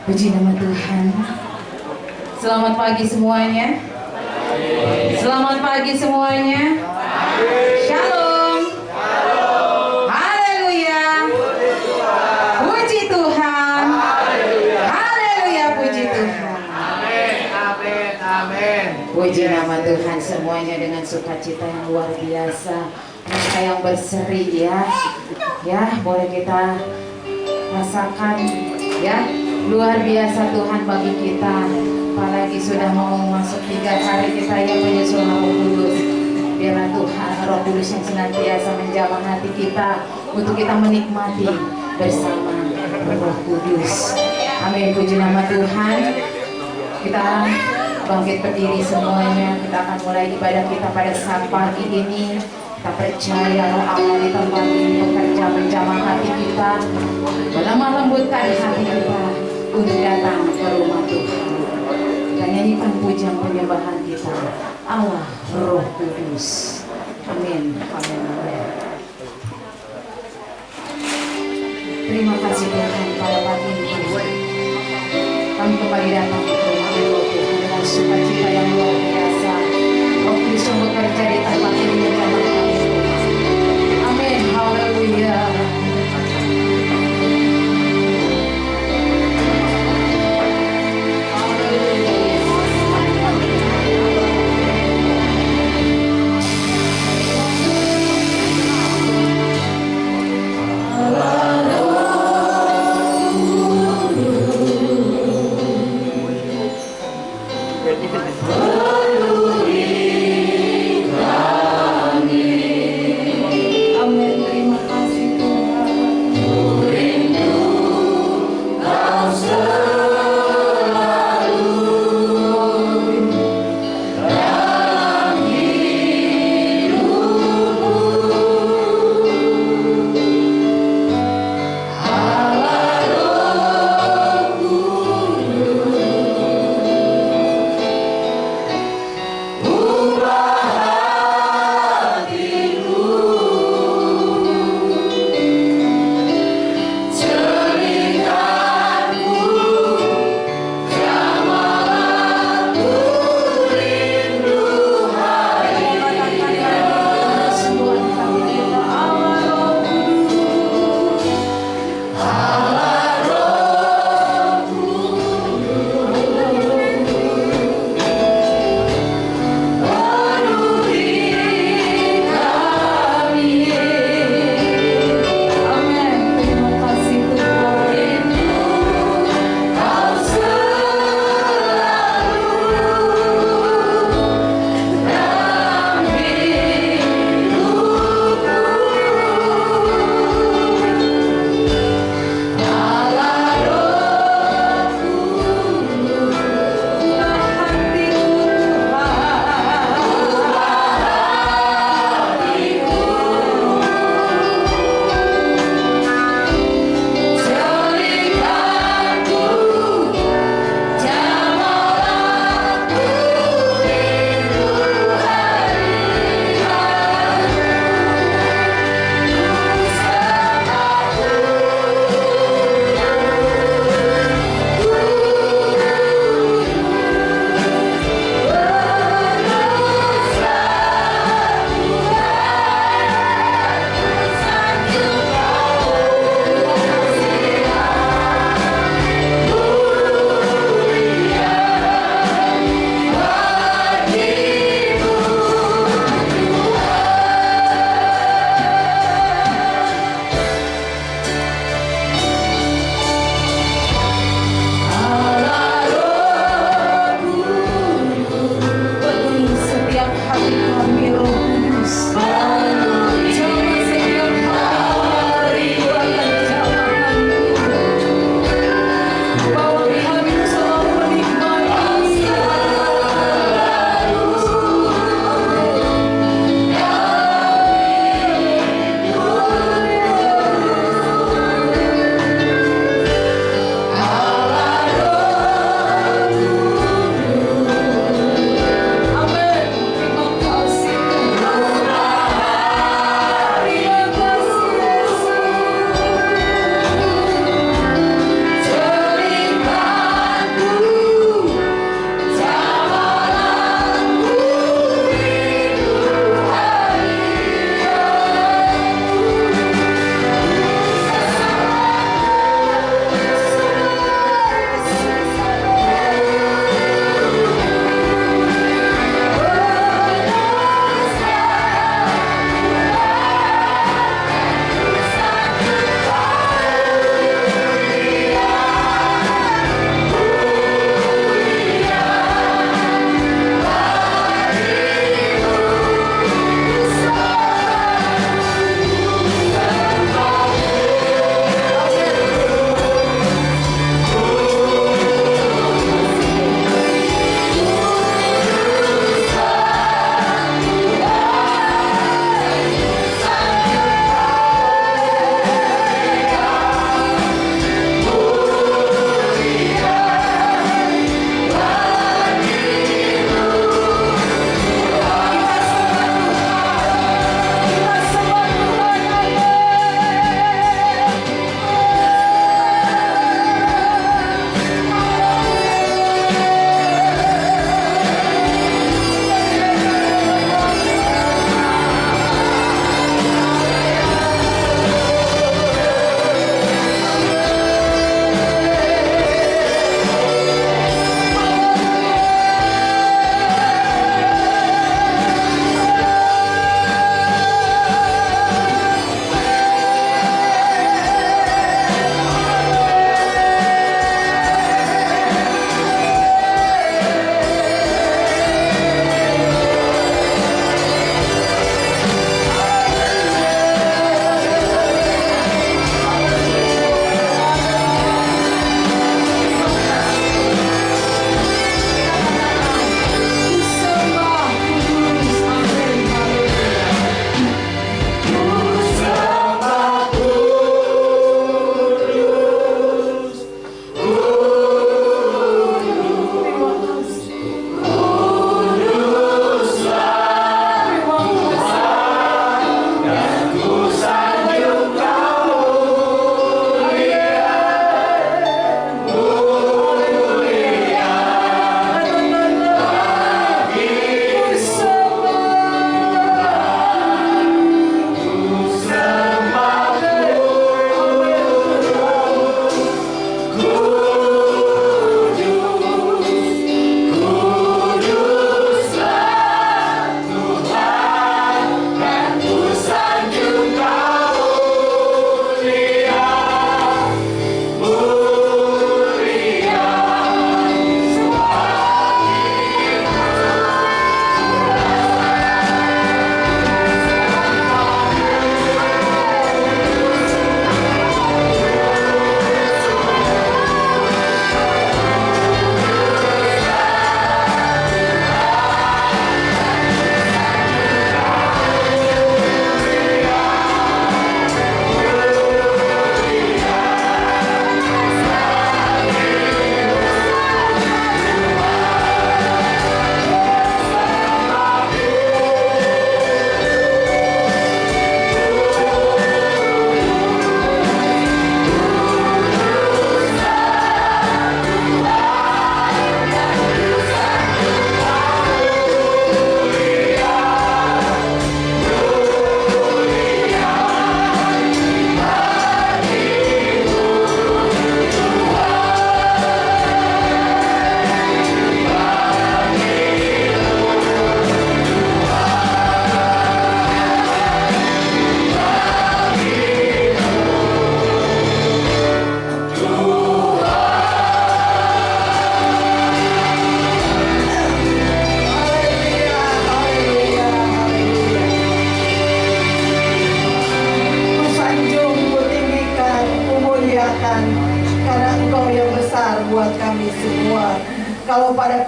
Puji nama Tuhan. Selamat pagi semuanya. Selamat pagi semuanya. Shalom. Haleluya. Puji Tuhan. Haleluya, puji Tuhan. Amin, amin, amin. Puji nama Tuhan semuanya dengan sukacita yang luar biasa. Mereka yang berseri ya. Ya, boleh kita rasakan ya. Luar biasa Tuhan bagi kita. Apalagi sudah mau masuk 3 hari kita yang menyusul Roh Kudus. Biarlah Tuhan Roh Kudus yang senantiasa menjamah hati kita untuk kita menikmati bersama Roh Kudus. Amin, puji nama Tuhan. Kita bangkit berdiri semuanya. Kita akan mulai ibadah kita pada saat pagi ini. Kita percaya Roh Allah di tempat ini bekerja menjamah hati kita, melemah lembutkan hati kita untuk datang ke rumah Tuhan dan nyanyikan pujian penyembahan kita Allah Roh Kudus. Amin, amin, amin. Terima kasih Tuhan pada pagi ini kami kembali datang ke rumah Tuhan dengan sukacita yang luar biasa. Roh Kudus yang bekerja di tempat ini menjamah kami Tuhan. Amin, haleluya.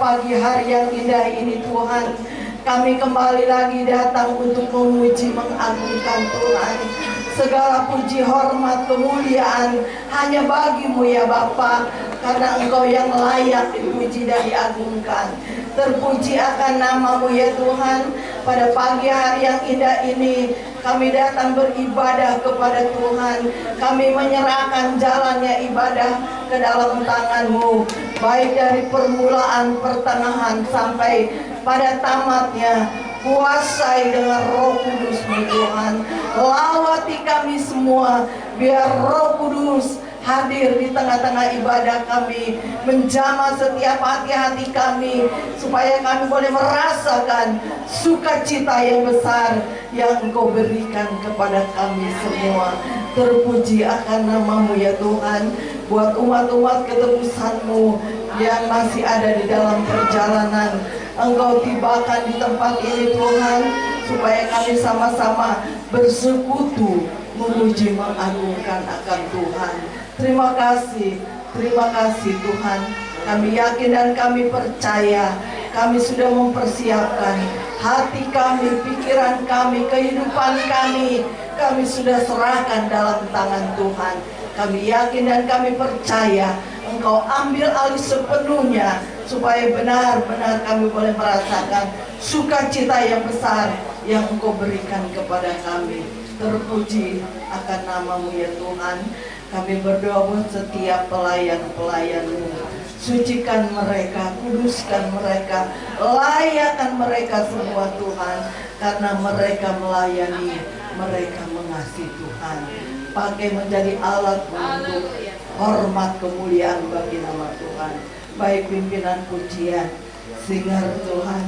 pagi hari yang indah ini Tuhan, kami kembali lagi datang untuk memuji mengagungkan Tuhan. Segala puji, hormat, kemuliaan hanya bagi-Mu ya Bapa, karena Engkau yang layak dipuji dan diagungkan. Terpuji akan nama-Mu ya Tuhan. Pada pagi hari yang indah ini kami datang beribadah kepada Tuhan. Kami menyerahkan jalannya ibadah ke dalam tangan-Mu, baik dari permulaan, pertengahan sampai pada tamatnya. Kuasai dengan Roh Kudus-Mu Tuhan. Lawati kami semua, biar Roh Kudus hadir di tengah-tengah ibadah kami, menjamah setiap hati-hati kami, supaya kami boleh merasakan sukacita yang besar yang Engkau berikan kepada kami semua. Terpuji akan nama-Mu ya Tuhan. Buat umat-umat ketebus-Mu yang masih ada di dalam perjalanan, Engkau tibakan di tempat ini Tuhan, supaya kami sama-sama bersekutu memuji mengagungkan akan Tuhan. Terima kasih Tuhan. Kami yakin dan kami percaya, kami sudah mempersiapkan hati kami, pikiran kami, kehidupan kami sudah serahkan dalam tangan Tuhan. Kami yakin dan kami percaya Engkau ambil alih sepenuhnya, supaya benar-benar kami boleh merasakan sukacita yang besar yang Engkau berikan kepada kami. Terpuji akan nama-Mu ya Tuhan. Kami berdoa buat setiap pelayan-pelayan-Mu. Sucikan mereka, kuduskan mereka, layakkan mereka semua Tuhan. Karena mereka melayani, mereka mengasihi Tuhan. Pakai menjadi alat untuk hormat kemuliaan bagi nama Tuhan. Baik pimpinan pujian, singer Tuhan,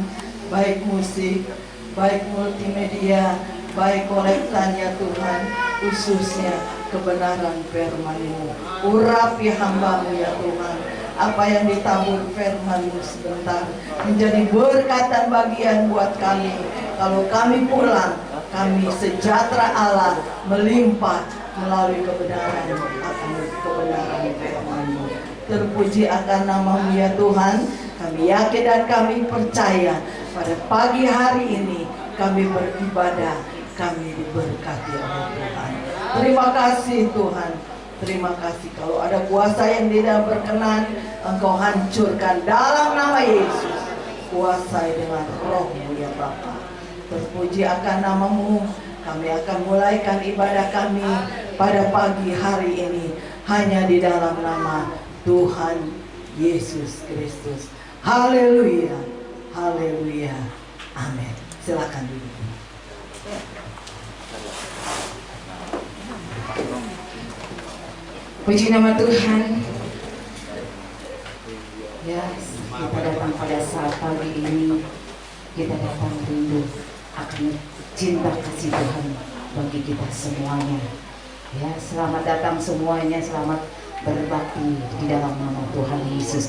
baik musik, baik multimedia, baik kolektanya Tuhan, khususnya kebenaran firman-Mu. Urapi hamba-Mu ya Tuhan. Apa yang ditabur firman-Mu sebentar menjadi berkat dan bagian buat kami. Kalau kami pulang, kami sejahtera Allah melimpah melalui kebenaran firman-Mu. Terpuji akan nama-Mu ya Tuhan. Kami yakin dan kami percaya pada pagi hari ini kami beribadah, kami diberkati oleh Tuhan. Terima kasih Tuhan. Terima kasih. Kalau ada kuasa yang tidak berkenan, Engkau hancurkan dalam nama Yesus. Kuasai dengan Roh-Mu ya Bapa. Terpuji akan nama-Mu. Kami akan mulaikan ibadah kami pada pagi hari ini hanya di dalam nama Tuhan Yesus Kristus. Haleluya, haleluya, amin. Silakan duduk. Puji nama Tuhan. Ya, kita datang pada saat pagi ini, kita datang rindu akan cinta kasih Tuhan bagi kita semuanya. Ya, selamat datang semuanya, selamat berbakti di dalam nama Tuhan Yesus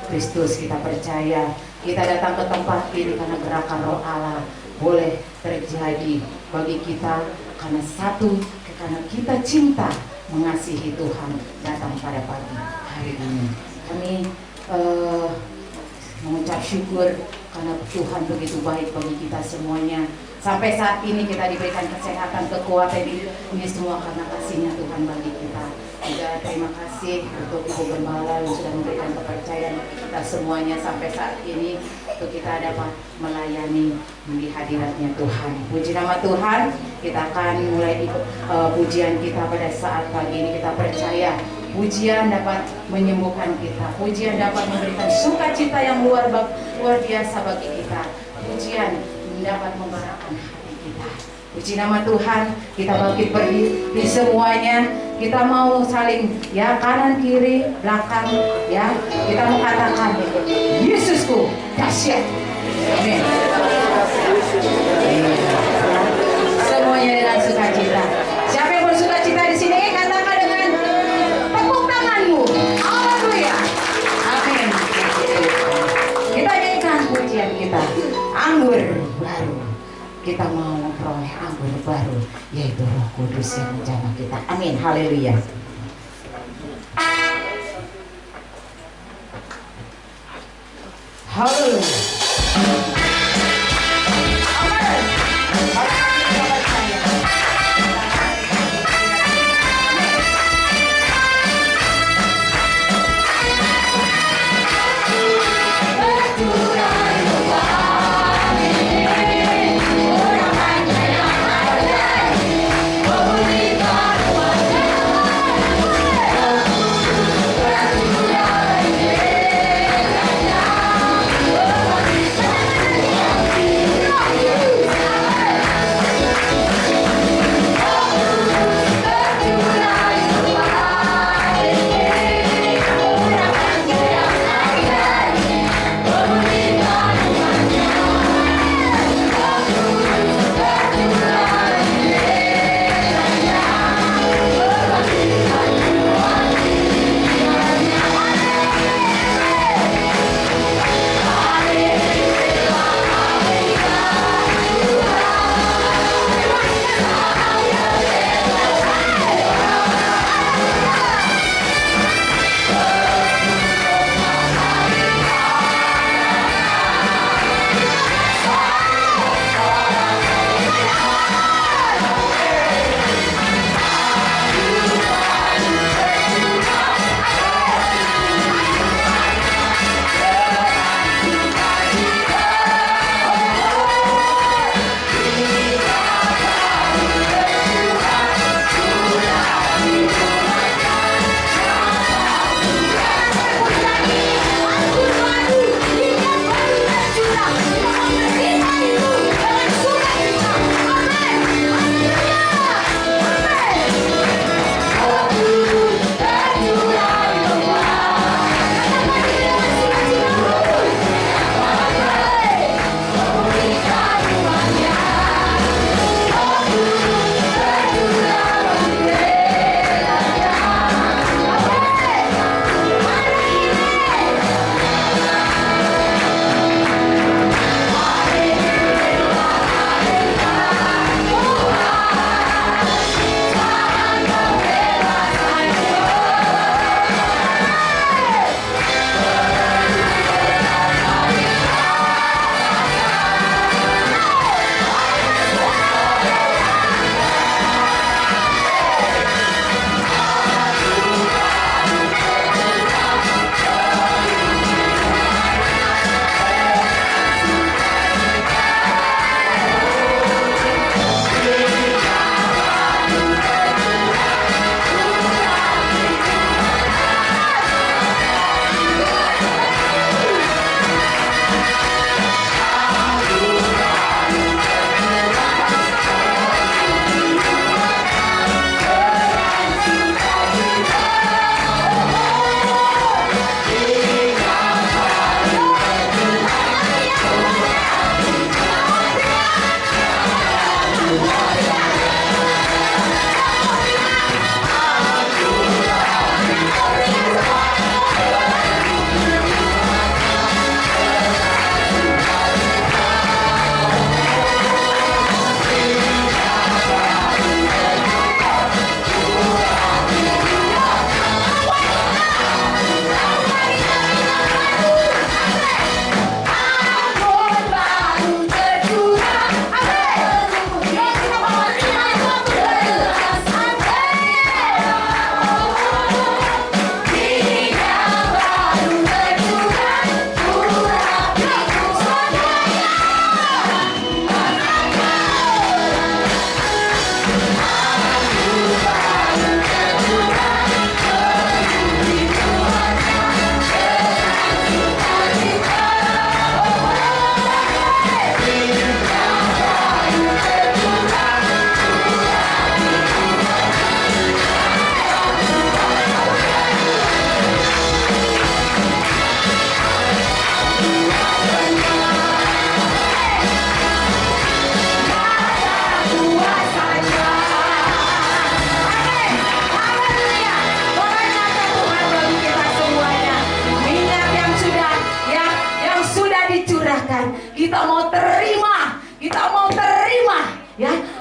Kristus. Kita percaya kita datang ke tempat ini karena gerakan Roh Allah boleh terjadi bagi kita karena karena kita cinta mengasihi Tuhan datang pada pagi hari ini. Kami mengucap syukur karena Tuhan begitu baik bagi kita semuanya. Sampai saat ini kita diberikan kesehatan, kekuatan ini semua karena kasih-Nya Tuhan bagi kita. Juga terima kasih untuk Ibu Gembala yang sudah memberikan kepercayaan kita semuanya sampai saat ini untuk kita dapat melayani di hadiratnya Tuhan. Puji nama Tuhan. Kita akan mulai pujian kita pada saat pagi ini. Kita percaya pujian dapat menyembuhkan kita. Pujian dapat memberikan sukacita yang luar biasa bagi kita. Pujian dapat membarakkan hati kita. Puji nama Tuhan. Kita bangkit berdiri semuanya. Kita mau saling ya kanan kiri belakang ya. Kita mau katakan Yesusku dahsyat. Amin. Semuanya dengan sukacita. Siapa yang bersukacita di sini? Katakan dengan tepuk tanganmu. Haleluya. Amin. Kita nyanyikan pujian kita. Anggur baru. Kita mau memperoleh anggur baru, yaitu Roh Kudus yang menjamah kita. Amin. Haleluya. Haleluya. Amin. Orang percaya.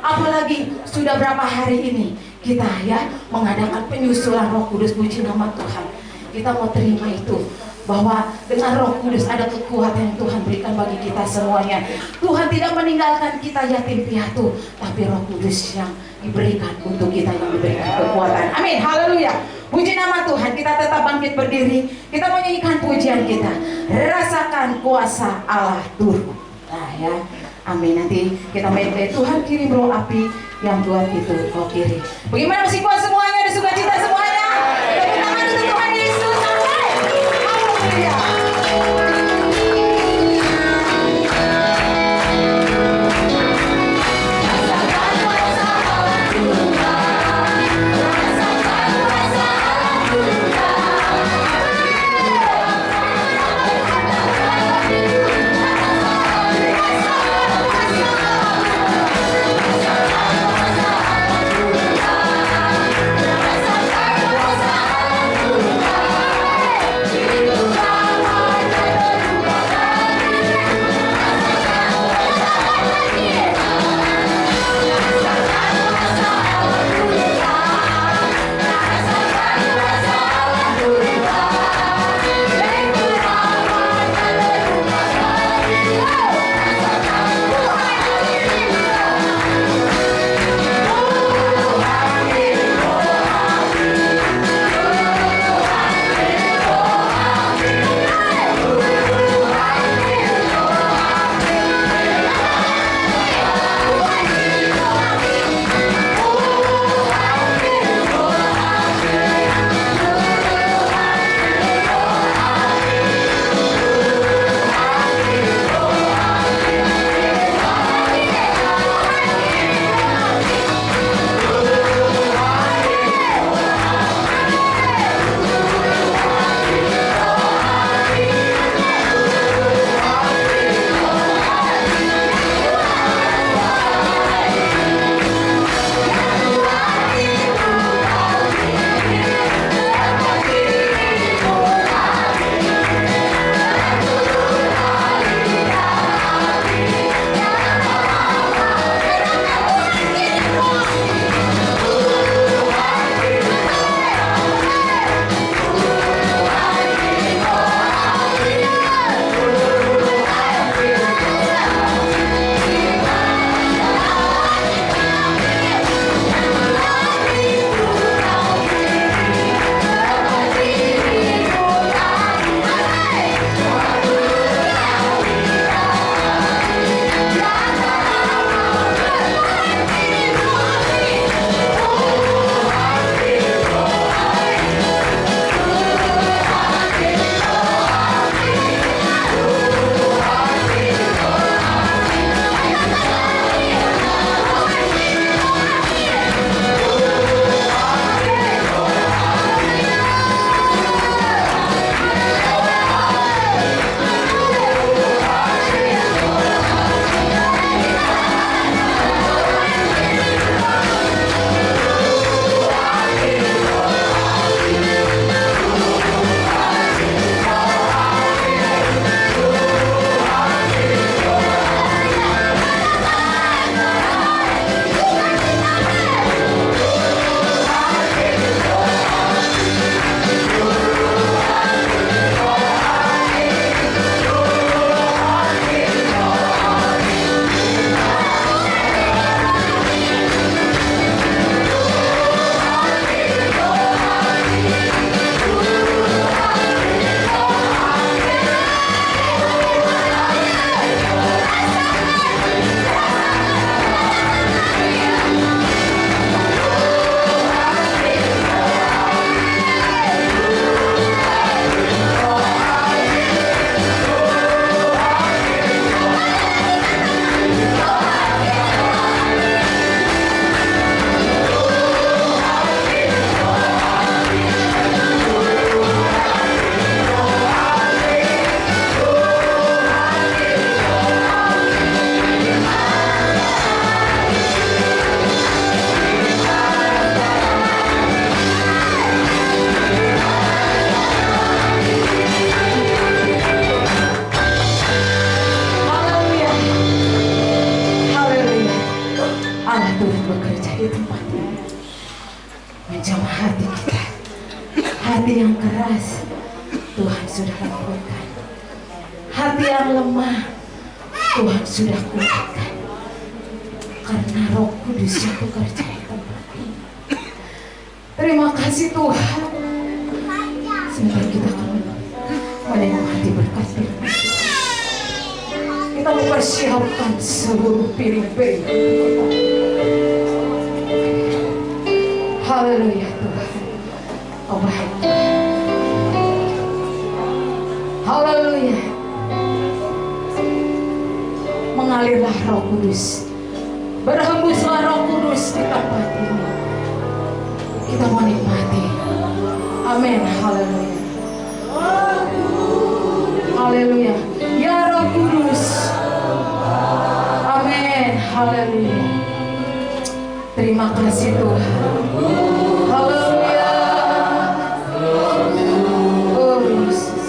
Apalagi sudah berapa hari ini kita ya mengadakan penyusulan Roh Kudus, puji nama Tuhan. Kita mau terima itu. bahwa dengan Roh Kudus ada kekuatan yang Tuhan berikan bagi kita semuanya. Tuhan tidak meninggalkan kita yatim piatu, tapi Roh Kudus yang diberikan untuk kita, yang diberikan kekuatan. Amin, haleluya. Puji nama Tuhan. Kita tetap bangkit berdiri, kita menyanyikan pujian kita, rasakan kuasa Allah turun. Nah ya, amin. Nanti kita medley, Tuhan kirim roh api yang buat itu kau kirim. Bagaimana, masih kuat semuanya? Ada sukacita semuanya? Beri tangan untuk Tuhan Yesus. Amin. Haleluya. hati yang keras, Tuhan sudah lakukan. Hati yang lemah Tuhan sudah kuatkan. Karena Roh Kudus yang bekerja di tempat ini. Terima kasih Tuhan. Sebentar kita akan menikmati berkat firman Tuhan. Kita mempersiapkan seluruh piring-piring. Haleluya Tuhan. Oh baik. Haleluya. Mengalirlah Roh Kudus. Berhembuslah Roh Kudus di tempat ini. Kita menikmati. Amin. Haleluya. Haleluya. Ya Roh Kudus. Amin. Haleluya. Terima kasih Tuhan. Haleluya. Oh Yesus.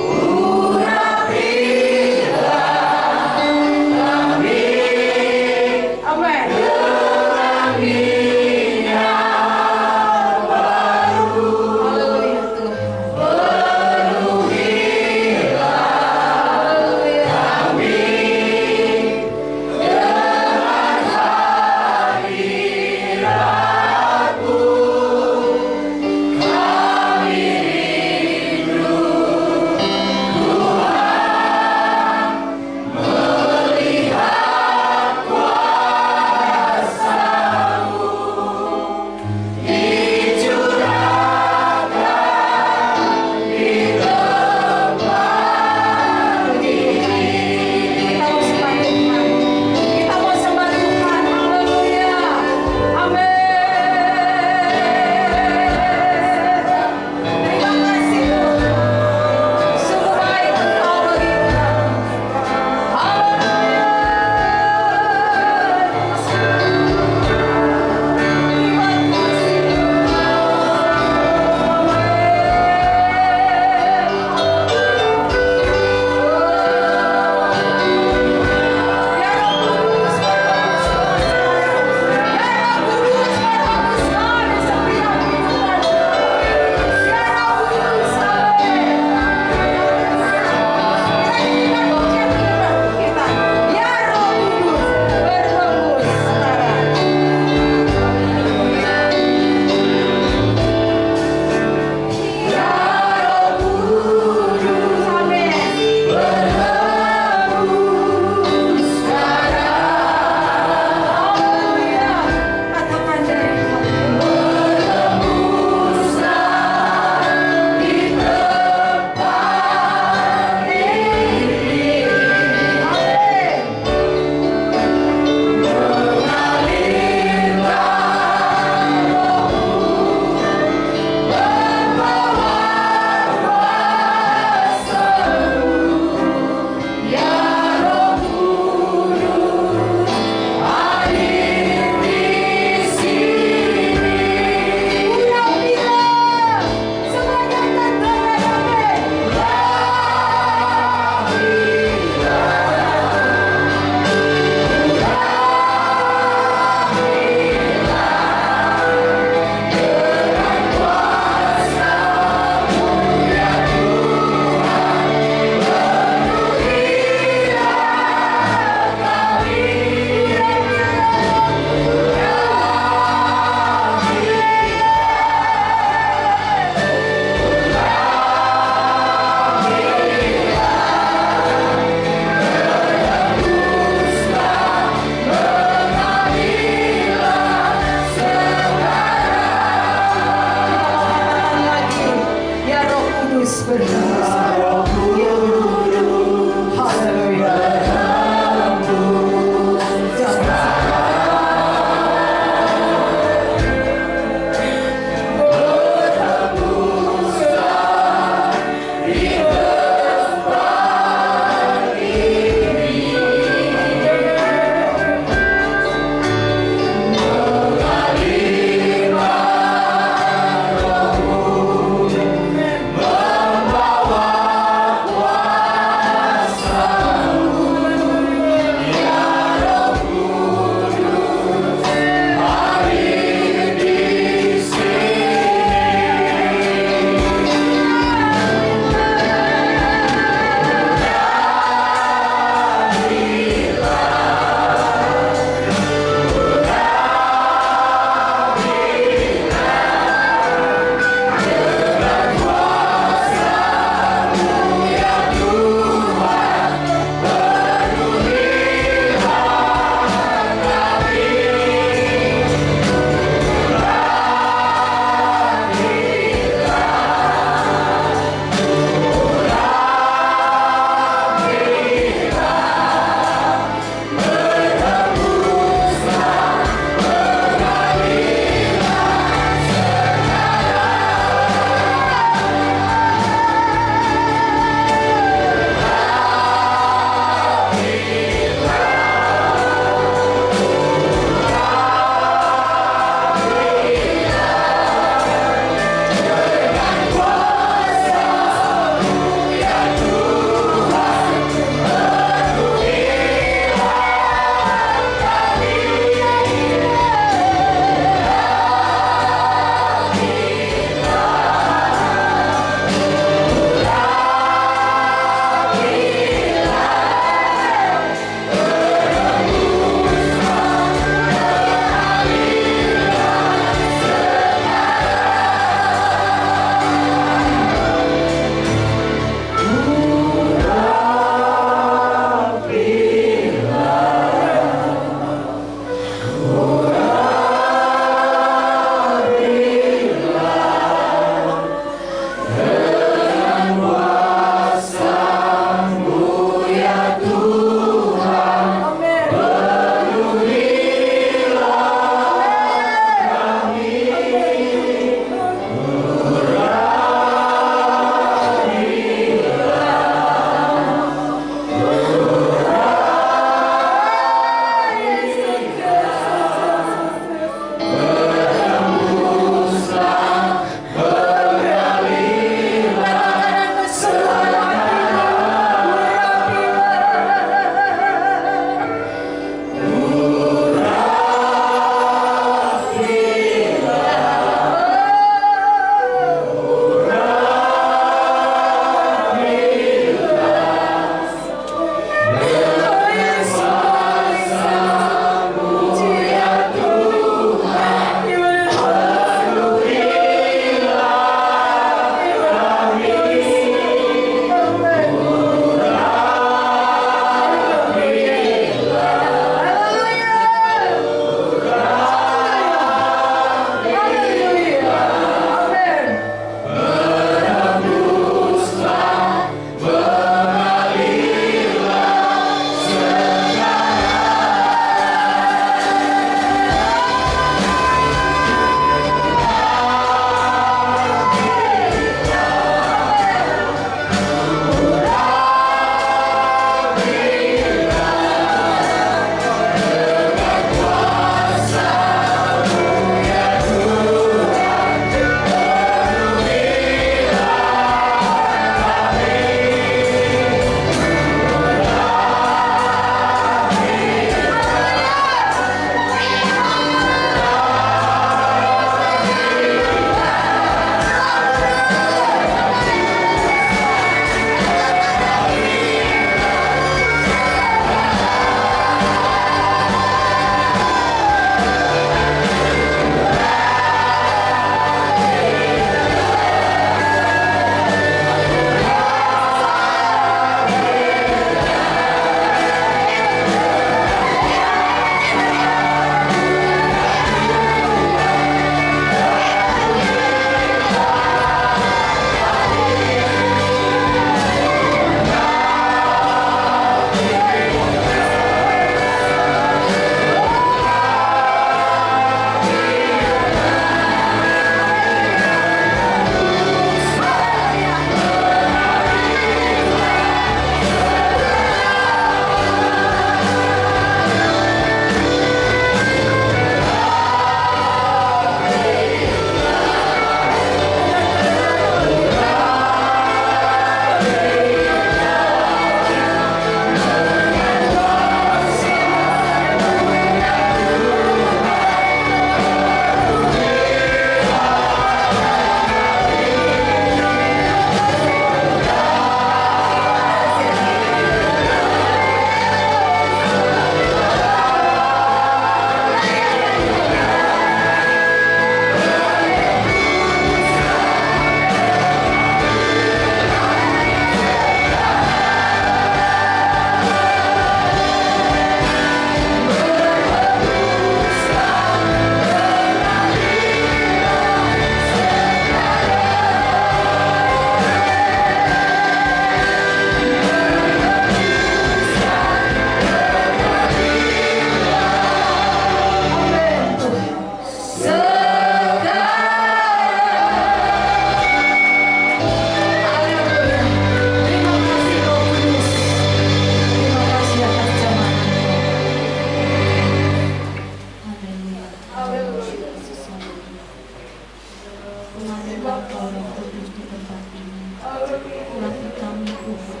Engkau yang kudus di tempat ini. Urapi kami Tuhan,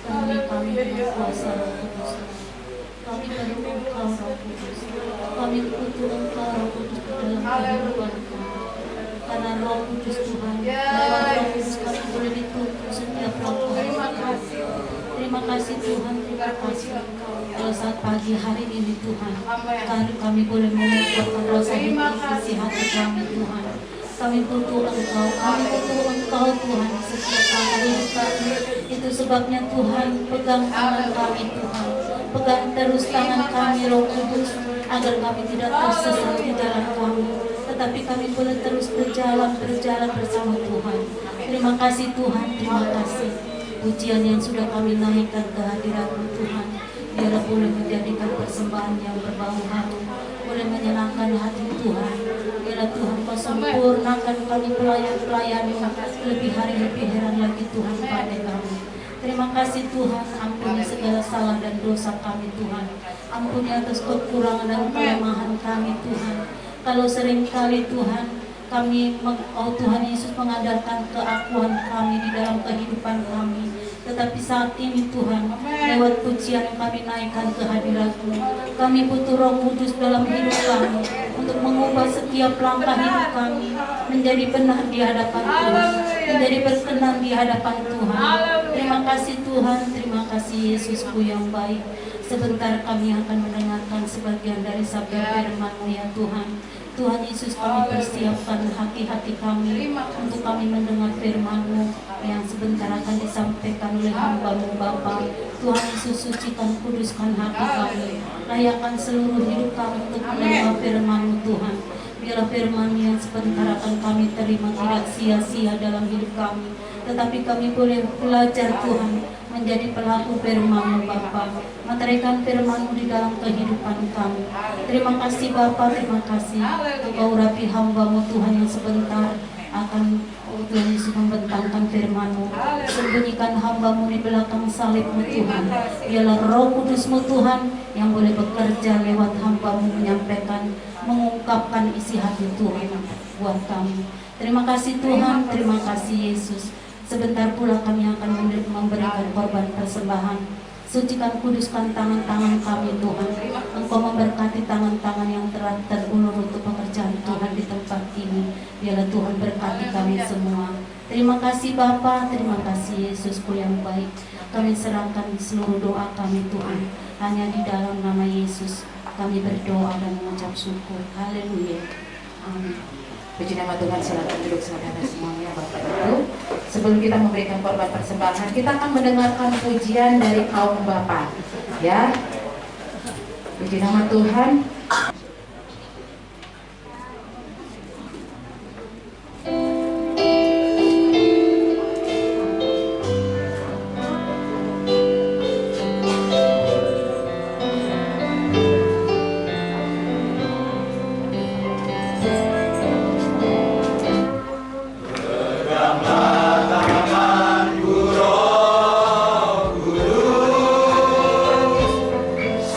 kami dengan kuasa Roh Kudus. Kami perlu Engkau Roh Kudus. Kami butuh Engkau Roh Kudus di dalam kehidupan kami. Karena Roh Kudus Tuhan, lewat Roh Kudus kami boleh dituntun setiap langkah kami. Terima kasih Tuhan, terima kasih. Kalau saat pagi hari ini Tuhan, kami boleh mengucapkan rasa isi hati kami Tuhan. Kami butuh Engkau Tuhan setiap langkah hidup kami. Itu sebabnya Tuhan, pegang tangan kami Tuhan. Pegang terus tangan kami Roh Kudus, agar kami tidak tersesat di jalan kami, tetapi kami boleh terus berjalan bersama Tuhan. Terima kasih Tuhan, terima kasih. Pujian yang sudah kami naikkan ke hadirat-Mu Tuhan, biarlah boleh menjadikan persembahan yang berbau harum, boleh menyenangkan hati Tuhan. Biarlah Tuhan Kau sempurnakan kami pelayan-pelayan-Mu lebih hari lebih heran lagi Tuhan pada kami. Terima kasih Tuhan, ampuni segala salah dan dosa kami Tuhan. Ampuni atas kekurangan dan kelemahan kami Tuhan. Kalau seringkali Tuhan kami, Tuhan Yesus mengadakan keakuan kami di dalam kehidupan kami. Tetapi saat ini Tuhan, lewat pujian yang kami naikkan ke hadirat-Mu, kami butuh Roh Kudus dalam hidup kami untuk mengubah setiap langkah hidup kami menjadi benar di hadapan Tuhan, menjadi berkenan di hadapan Tuhan. Terima kasih Tuhan, terima kasih Yesusku yang baik. Sebentar kami akan mendengarkan sebagian dari sabda firman-Mu ya Tuhan. Tuhan Yesus, kami persiapkan hati-hati kami untuk kami mendengar firman-Mu yang sebentar akan disampaikan oleh hamba-Mu Bapa. Tuhan Yesus, sucikan, kuduskan hati kami. Layakkan seluruh hidup kami untuk menerima firman-Mu Tuhan. Biarlah firman yang sebentar akan kami terima tidak sia-sia dalam hidup kami, tetapi kami boleh belajar Tuhan menjadi pelaku firman-Mu Bapa. Meteraikan firman-Mu di dalam kehidupan kami. Terima kasih Bapa, terima kasih. Engkau urapi hamba-Mu Tuhan yang sebentar akan Tuhan Yesus membentangkan firman-Mu. Sembunyikan hamba-Mu di belakang salib-Mu Tuhan. Biarlah Roh Kudus-Mu Tuhan yang boleh bekerja lewat hamba-Mu, menyampaikan, mengungkapkan isi hati Tuhan buat kami. Terima kasih Tuhan, terima kasih Yesus. Sebentar pula kami akan memberikan korban persembahan. Sucikan, kuduskan tangan-tangan kami Tuhan. Engkau memberkati tangan-tangan yang terulur untuk pekerjaan Tuhan di tempat ini. Biarlah Tuhan berkati kami semua. Terima kasih Bapa, terima kasih Yesusku yang baik. Kami serahkan seluruh doa kami Tuhan. Hanya di dalam nama Yesus kami berdoa dan mengucap syukur. Haleluya. Amin. Puji nama Tuhan, silakan duduk saudara semuanya, Bapak Ibu. Sebelum kita memberikan korban persembahan, kita akan mendengarkan pujian dari kaum Bapak. Ya, puji nama Tuhan. Setia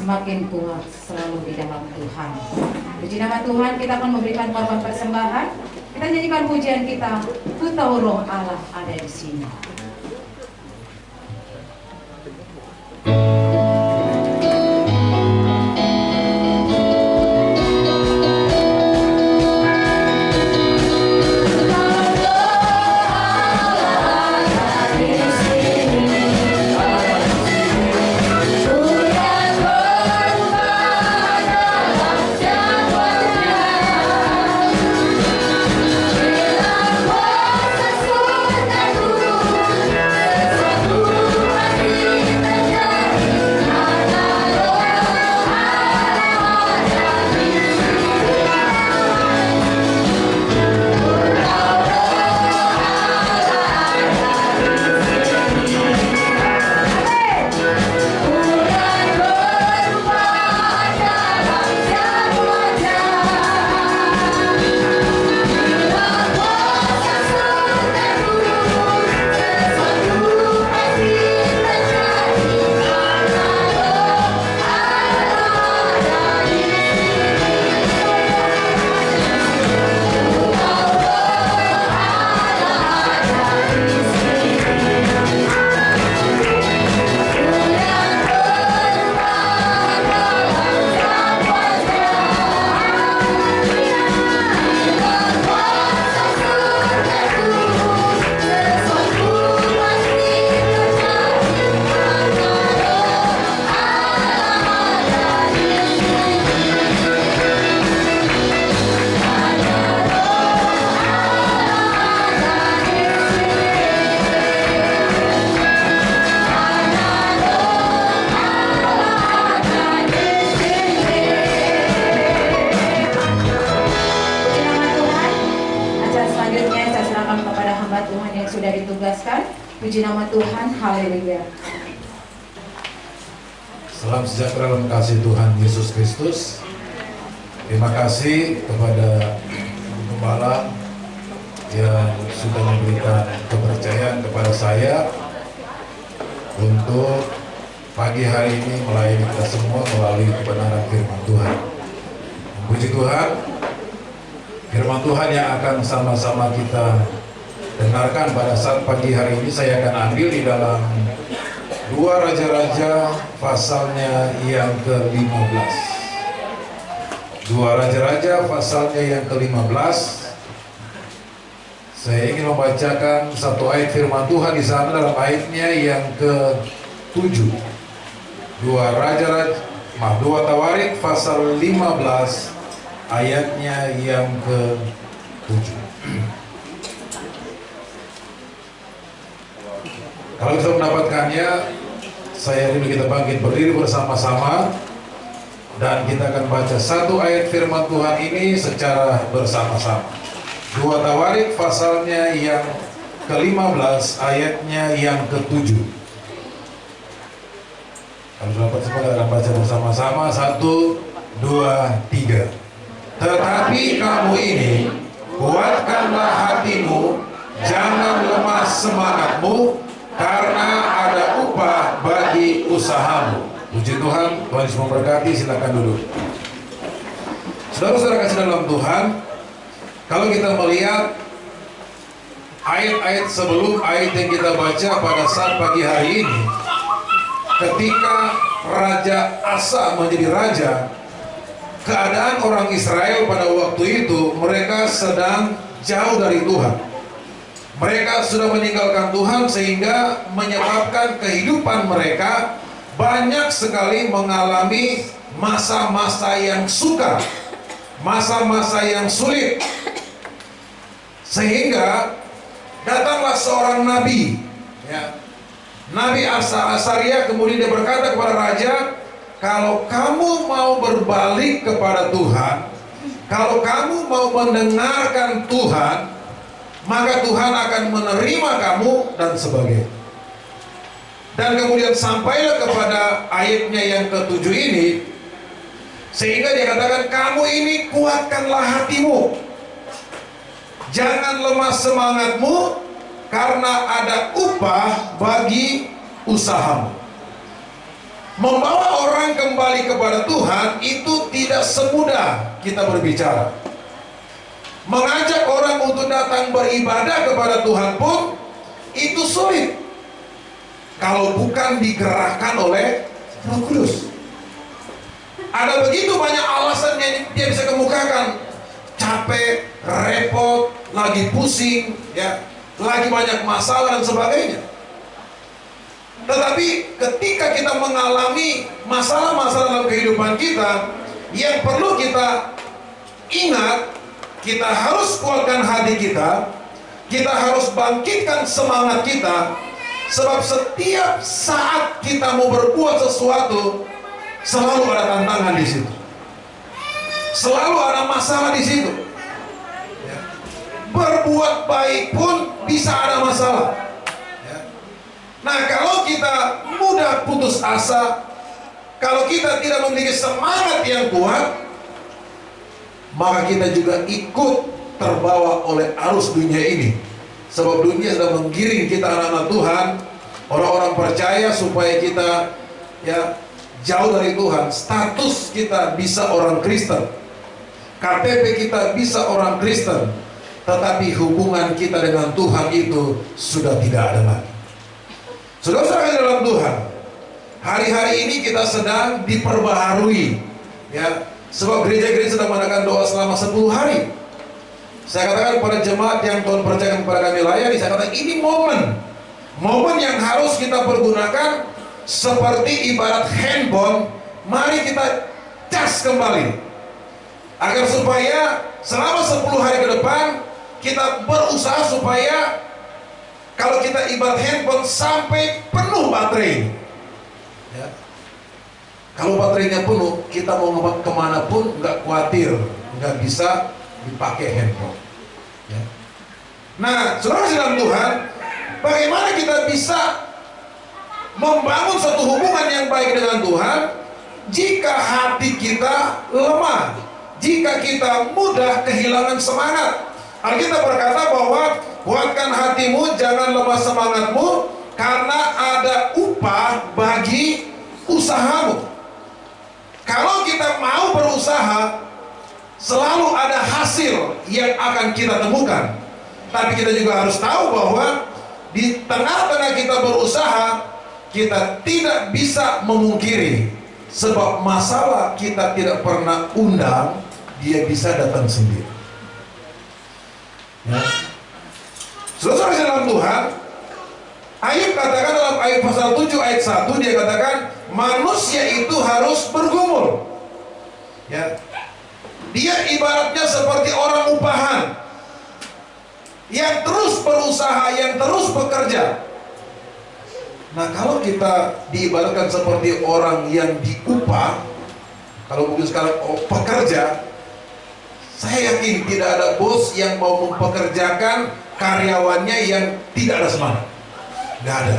semakin kuat selalu di dalam Tuhan. Puji nama Tuhan, kita akan memberikan korban persembahan. Kita nyanyikan pujian kita, Ku tahu roh Allah ada di sini. Puji nama Tuhan, haleluya. Salam sejahtera dalam kasih Tuhan Yesus Kristus. Terima kasih kepada Gembala yang sudah memberikan kepercayaan kepada saya untuk pagi hari ini melayani kita semua melalui kebenaran firman Tuhan. Puji Tuhan, firman Tuhan yang akan sama-sama kita dengarkan pada saat pagi hari ini saya akan ambil di dalam 2 Raja-Raja pasalnya yang ke-15. 2 Raja-Raja pasalnya yang ke-15. Saya ingin membacakan satu ayat firman Tuhan di sana dalam ayatnya yang ke-7. 2 Tawarik pasal 15 ayatnya yang ke-7. Kalau kita mendapatkannya, saya rindu kita bangkit berdiri bersama-sama dan kita akan baca satu ayat firman Tuhan ini secara bersama-sama. 2 Tawarik pasalnya yang ke-15 ayatnya yang ke-7. Kalau dapat semua kita akan baca bersama-sama. 1, 2, 3. Tetapi kamu ini, kuatkanlah hatimu, jangan lemah semangatmu, karena ada upah bagi usahamu. Puji Tuhan, Tuhan Yesus memberkati, silakan duduk. Saudara-saudara kasih dalam Tuhan, kalau kita melihat ayat-ayat sebelum ayat yang kita baca pada saat pagi hari ini, ketika Raja Asa menjadi raja, keadaan orang Israel pada waktu itu mereka sedang jauh dari Tuhan. Mereka sudah meninggalkan Tuhan sehingga menyebabkan kehidupan mereka banyak sekali mengalami masa-masa yang sukar, masa-masa yang sulit. Sehingga datanglah seorang nabi, ya, Nabi Asaria, kemudian dia berkata kepada raja, kalau kamu mau berbalik kepada Tuhan, kalau kamu mau mendengarkan Tuhan, maka Tuhan akan menerima kamu dan sebagainya. Dan kemudian sampailah kepada ayatnya yang ke-7 ini, sehingga dia katakan, kamu ini kuatkanlah hatimu, jangan lemah semangatmu, karena ada upah bagi usahamu. Membawa orang kembali kepada Tuhan itu tidak semudah kita berbicara. Mengajak orang untuk datang beribadah kepada Tuhan pun itu sulit kalau bukan digerakkan oleh Roh Kudus. Ada begitu banyak alasan yang dia bisa kemukakan. Capek, repot, lagi pusing, ya, lagi banyak masalah dan sebagainya. Tetapi ketika kita mengalami masalah-masalah dalam kehidupan kita, yang perlu kita ingat, kita harus kuatkan hati kita harus bangkitkan semangat kita, sebab setiap saat kita mau berbuat sesuatu, selalu ada tantangan di situ, selalu ada masalah di situ. Berbuat baik pun bisa ada masalah. Nah, kalau kita mudah putus asa, kalau kita tidak memiliki semangat yang kuat, maka kita juga ikut terbawa oleh arus dunia ini. Sebab dunia sedang menggiring kita anak-anak Tuhan, orang-orang percaya, supaya kita ya jauh dari Tuhan. Status kita bisa orang Kristen, KTP kita bisa orang Kristen, tetapi hubungan kita dengan Tuhan itu sudah tidak ada lagi. Saudara-saudara dalam Tuhan, hari-hari ini kita sedang diperbaharui, ya, sebab gereja-gereja sedang mengadakan doa selama 10 hari. Saya katakan pada jemaat yang Tuhan percayakan kepada kami layani, saya katakan ini momen yang harus kita pergunakan seperti ibarat handphone. Mari kita cas kembali, agar supaya selama 10 hari ke depan kita berusaha supaya kalau kita ibarat handphone sampai penuh baterai, ya. Kalau baterainya penuh, kita mau kemana pun nggak khawatir, nggak bisa dipakai handphone, ya. Nah, saudara dalam Tuhan, bagaimana kita bisa membangun suatu hubungan yang baik dengan Tuhan jika hati kita lemah, jika kita mudah kehilangan semangat? Alkitab berkata bahwa kuatkan hatimu, jangan lemah semangatmu, karena ada upah bagi usahamu. Kalau kita mau berusaha, selalu ada hasil yang akan kita temukan. Tapi kita juga harus tahu bahwa di tengah-tengah kita berusaha, kita tidak bisa memungkiri, sebab masalah kita tidak pernah undang, dia bisa datang sendiri. Ya. Saudara dalam Tuhan, Ayub katakan dalam Ayub pasal 7 ayat 1, dia katakan manusia itu harus bergumul, ya. Dia ibaratnya seperti orang upahan yang terus berusaha, yang terus bekerja. Nah, kalau kita diibaratkan seperti orang yang diupah, kalau mungkin sekarang pekerja, saya yakin tidak ada bos yang mau mempekerjakan karyawannya yang tidak ada semangat. Nggak ada,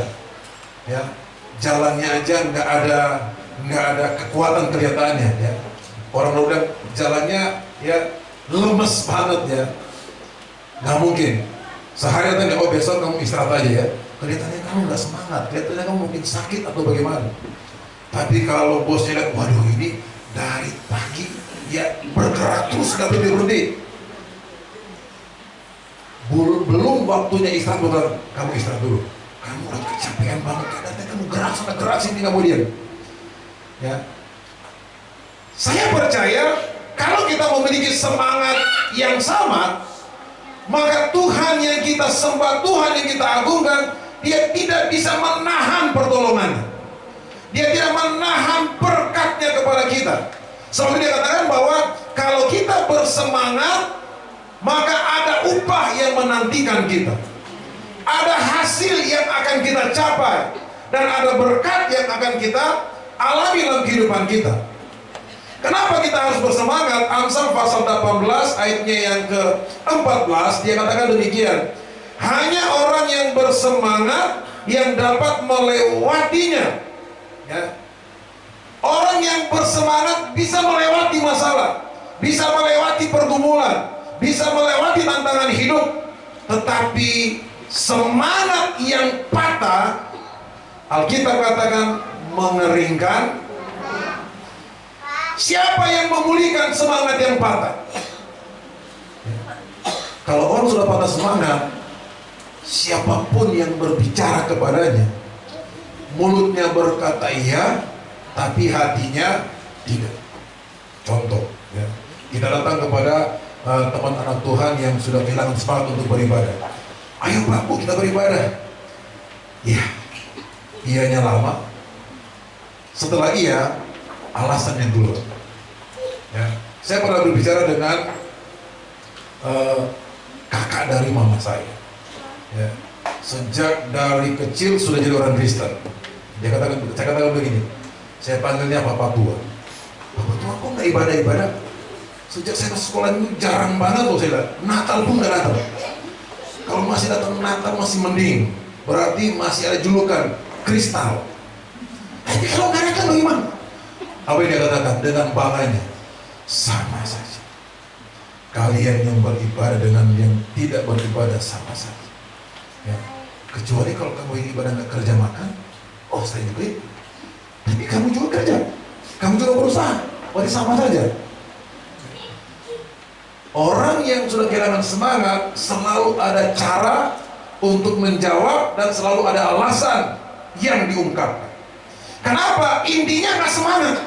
ya. Jalannya aja nggak ada kekuatan kelihatannya, ya. Orang udah jalannya ya lemes banget, ya. Nggak mungkin sehari tanya, oh besok kamu istirahat aja, ya. Kelihatannya kamu nggak semangat, kelihatannya kamu mungkin sakit atau bagaimana. Tapi kalau bosnya lihat, waduh ini dari pagi ya bergerak terus nggak berhenti. Belum waktunya istirahat, betul. Kamu istirahat dulu. Kamu udah kecapean banget, katanya kamu gerak sana gerak sini kemudian. Ya. Saya percaya kalau kita memiliki semangat yang sama, maka Tuhan yang kita sembah, Tuhan yang kita agungkan, dia tidak bisa menahan pertolongannya. Dia tidak menahan berkatnya kepada kita. Sebab dia katakan bahwa kalau kita bersemangat, maka ada upah yang menantikan kita, ada hasil yang akan kita capai, dan ada berkat yang akan kita alami dalam kehidupan kita. Kenapa kita harus bersemangat? Amsal pasal 18 ayatnya yang ke-14, dia katakan demikian, hanya orang yang bersemangat yang dapat melewatinya, ya. Orang yang bersemangat bisa melewati masalah, bisa melewati pergumulan, bisa melewati tantangan hidup. Tetapi semangat yang patah, Alkitab katakan mengeringkan. Siapa yang memulihkan semangat yang patah? Kalau orang sudah patah semangat, siapapun yang berbicara kepadanya, mulutnya berkata iya, tapi hatinya tidak. Contoh, ya. Kita datang kepada teman anak Tuhan yang sudah kehilangan semangat untuk beribadah. Ayo Pak, Bu, kita beribadah. Iya, ianya lama. Setelah iya, alasannya dulu. Ya. Saya pernah berbicara dengan kakak dari mama saya. Ya. Sejak dari kecil sudah jadi orang Kristen. Saya katakan begini, saya panggilnya Papa Tua. Papa Tua kok nggak ibadah-ibadah? Sejak saya ke sekolah itu jarang banget tuh saya lihat. Natal pun nggak datang. Kalau masih datang Natal masih mending, berarti masih ada julukan kristal. Tapi kalau nggak datang bagaimana? Apa yang dia katakan dengan bangganya? Sama saja. Kalian yang beribadah dengan yang tidak beribadah sama saja. Ya. Kecuali kalau kamu yang ibadah nggak kerja makan, oh saya juga. Tapi kamu juga kerja, kamu juga berusaha, berarti sama saja. Orang yang sudah kehilangan semangat selalu ada cara untuk menjawab dan selalu ada alasan yang diungkapkan. Kenapa? Intinya nggak semangat,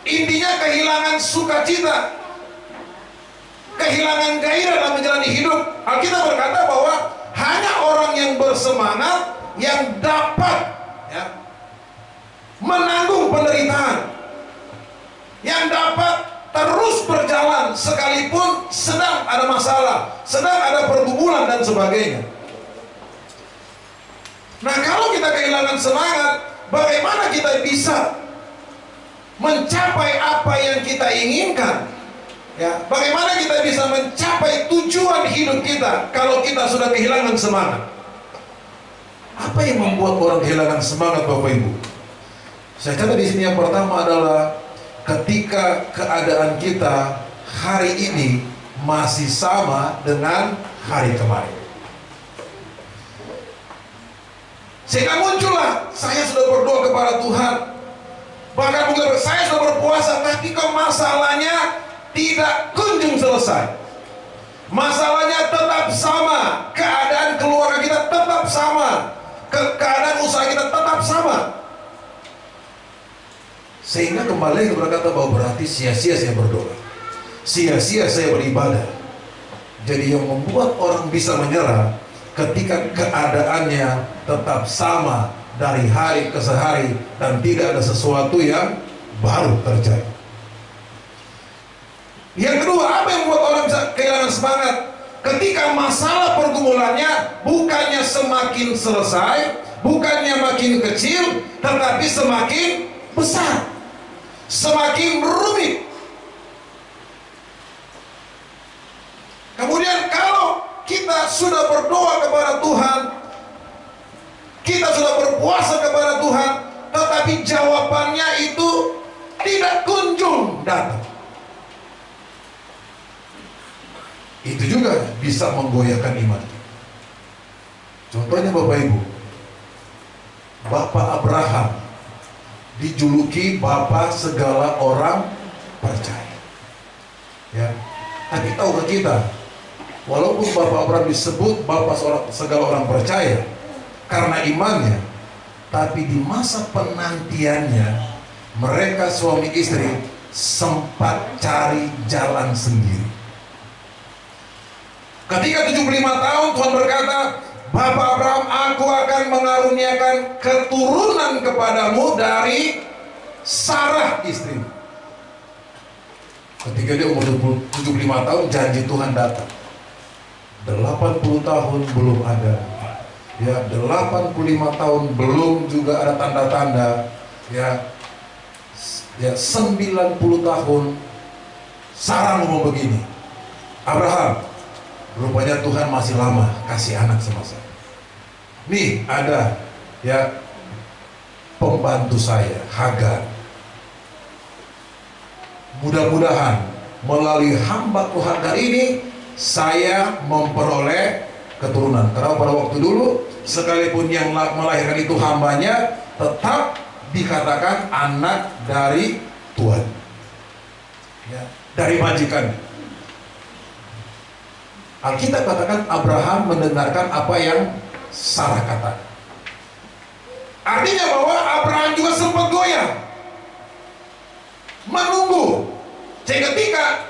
intinya kehilangan sukacita, kehilangan gairah dalam menjalani hidup. Alkitab berkata bahwa hanya orang yang bersemangat yang dapat menanggung penderitaan, yang dapat terus berjalan sekalipun sedang ada masalah, sedang ada pergumulan dan sebagainya. Nah, kalau kita kehilangan semangat, bagaimana kita bisa mencapai apa yang kita inginkan? Ya, bagaimana kita bisa mencapai tujuan hidup kita kalau kita sudah kehilangan semangat? Apa yang membuat orang kehilangan semangat, Bapak Ibu? Saya catat di sini yang pertama adalah ketika keadaan kita hari ini masih sama dengan hari kemarin. Sehingga muncullah, saya sudah berdoa kepada Tuhan, bahkan mungkin saya sudah berpuasa, tapi kok masalahnya tidak kunjung selesai. Masalahnya tetap sama, keadaan keluarga kita tetap sama, keadaan usaha kita tetap sama. Sehingga kembali berkata bahwa berarti sia-sia saya berdoa, sia-sia saya beribadah. Jadi yang membuat orang bisa menyerah ketika keadaannya tetap sama dari hari ke hari dan tidak ada sesuatu yang baru terjadi. Yang kedua, apa yang membuat orang bisa kehilangan semangat? Ketika masalah pergumulannya bukannya semakin selesai, bukannya makin kecil, tetapi semakin besar, semakin rumit. Kemudian kalau kita sudah berdoa kepada Tuhan, kita sudah berpuasa kepada Tuhan, tetapi jawabannya itu tidak kunjung datang, itu juga bisa menggoyahkan iman. Contohnya Bapak Ibu, Bapak Abraham dijuluki Bapak segala orang percaya. Ya, tapi tahukah kita, walaupun Bapak Abraham disebut Bapak segala orang percaya karena imannya, tapi di masa penantiannya mereka suami istri sempat cari jalan sendiri. Ketika 75 tahun Tuhan berkata, Bapak Abraham, aku akan mengaruniakan keturunan kepadamu dari Sarah istrimu. Ketika dia umur 75 tahun, janji Tuhan datang. 80 tahun belum ada. Ya, 85 tahun belum juga ada tanda-tanda. Ya, 90 tahun Sarah ngomong begini, Abraham, rupanya Tuhan masih lama kasih anak sama saya. Nih ada ya pembantu saya, Hagar. Mudah-mudahan melalui hamba Tuhan Hagar ini saya memperoleh keturunan. Karena pada waktu dulu sekalipun yang melahirkan itu hambanya, tetap dikatakan anak dari Tuhan, ya, dari majikan. Alkitab katakan Abraham mendengarkan apa yang Sarah katakan. Artinya bahwa Abraham juga sempat goyah, menunggu. Sehingga ketika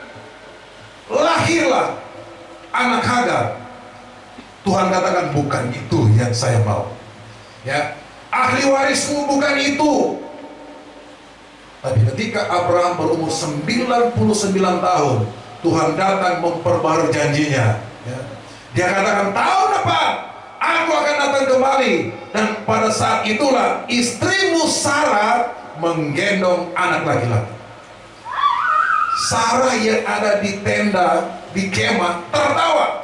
lahirlah anak Hagar, Tuhan katakan bukan itu yang saya mau. Ya, ahli warismu bukan itu. Tapi ketika Abraham berumur 99 tahun, Tuhan datang memperbarui janjinya. Ya. Dia katakan tahun depan aku akan datang kembali. Dan pada saat itulah istrimu Sarah menggendong anak laki-laki. Sarah yang ada di tenda, di kemah, tertawa.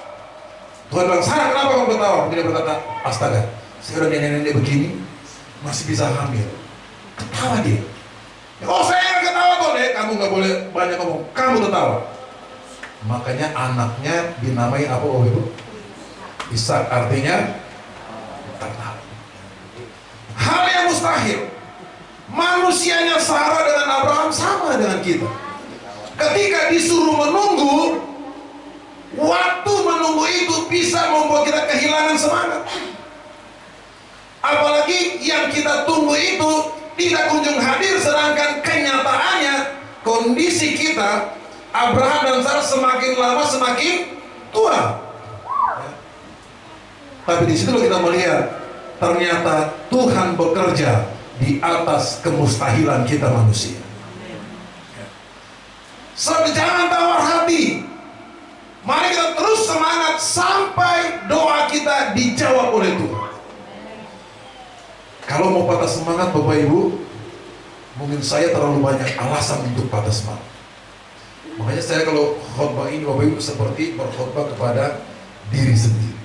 Tuhan bilang, Sarah kenapa kamu tertawa? Dia berkata, astaga, saya udah nenek-nenek begini, masih bisa hamil. Ketawa dia. Oh saya yang ketawa kok deh, kamu gak boleh banyak ngomong, kamu tertawa. Makanya anaknya dinamai apa oh ibu? Ishak, artinya tertawa. Hal yang mustahil. Manusianya Sarah dengan Abraham sama dengan kita. Ketika disuruh menunggu, waktu menunggu itu bisa membuat kita kehilangan semangat. Apalagi yang kita tunggu itu tidak kunjung hadir, sedangkan kenyataannya kondisi kita, Abraham dan Sarah semakin lama semakin tua. Tapi di situ kita melihat ternyata Tuhan bekerja di atas kemustahilan kita manusia. Sebab jangan tawar hati. Mari kita terus semangat sampai doa kita dijawab oleh Tuhan. Kalau mau patah semangat Bapak Ibu, mungkin saya terlalu banyak alasan untuk patah semangat. Makanya saya kalau khotbah ini Bapak Ibu seperti berkhotbah kepada diri sendiri.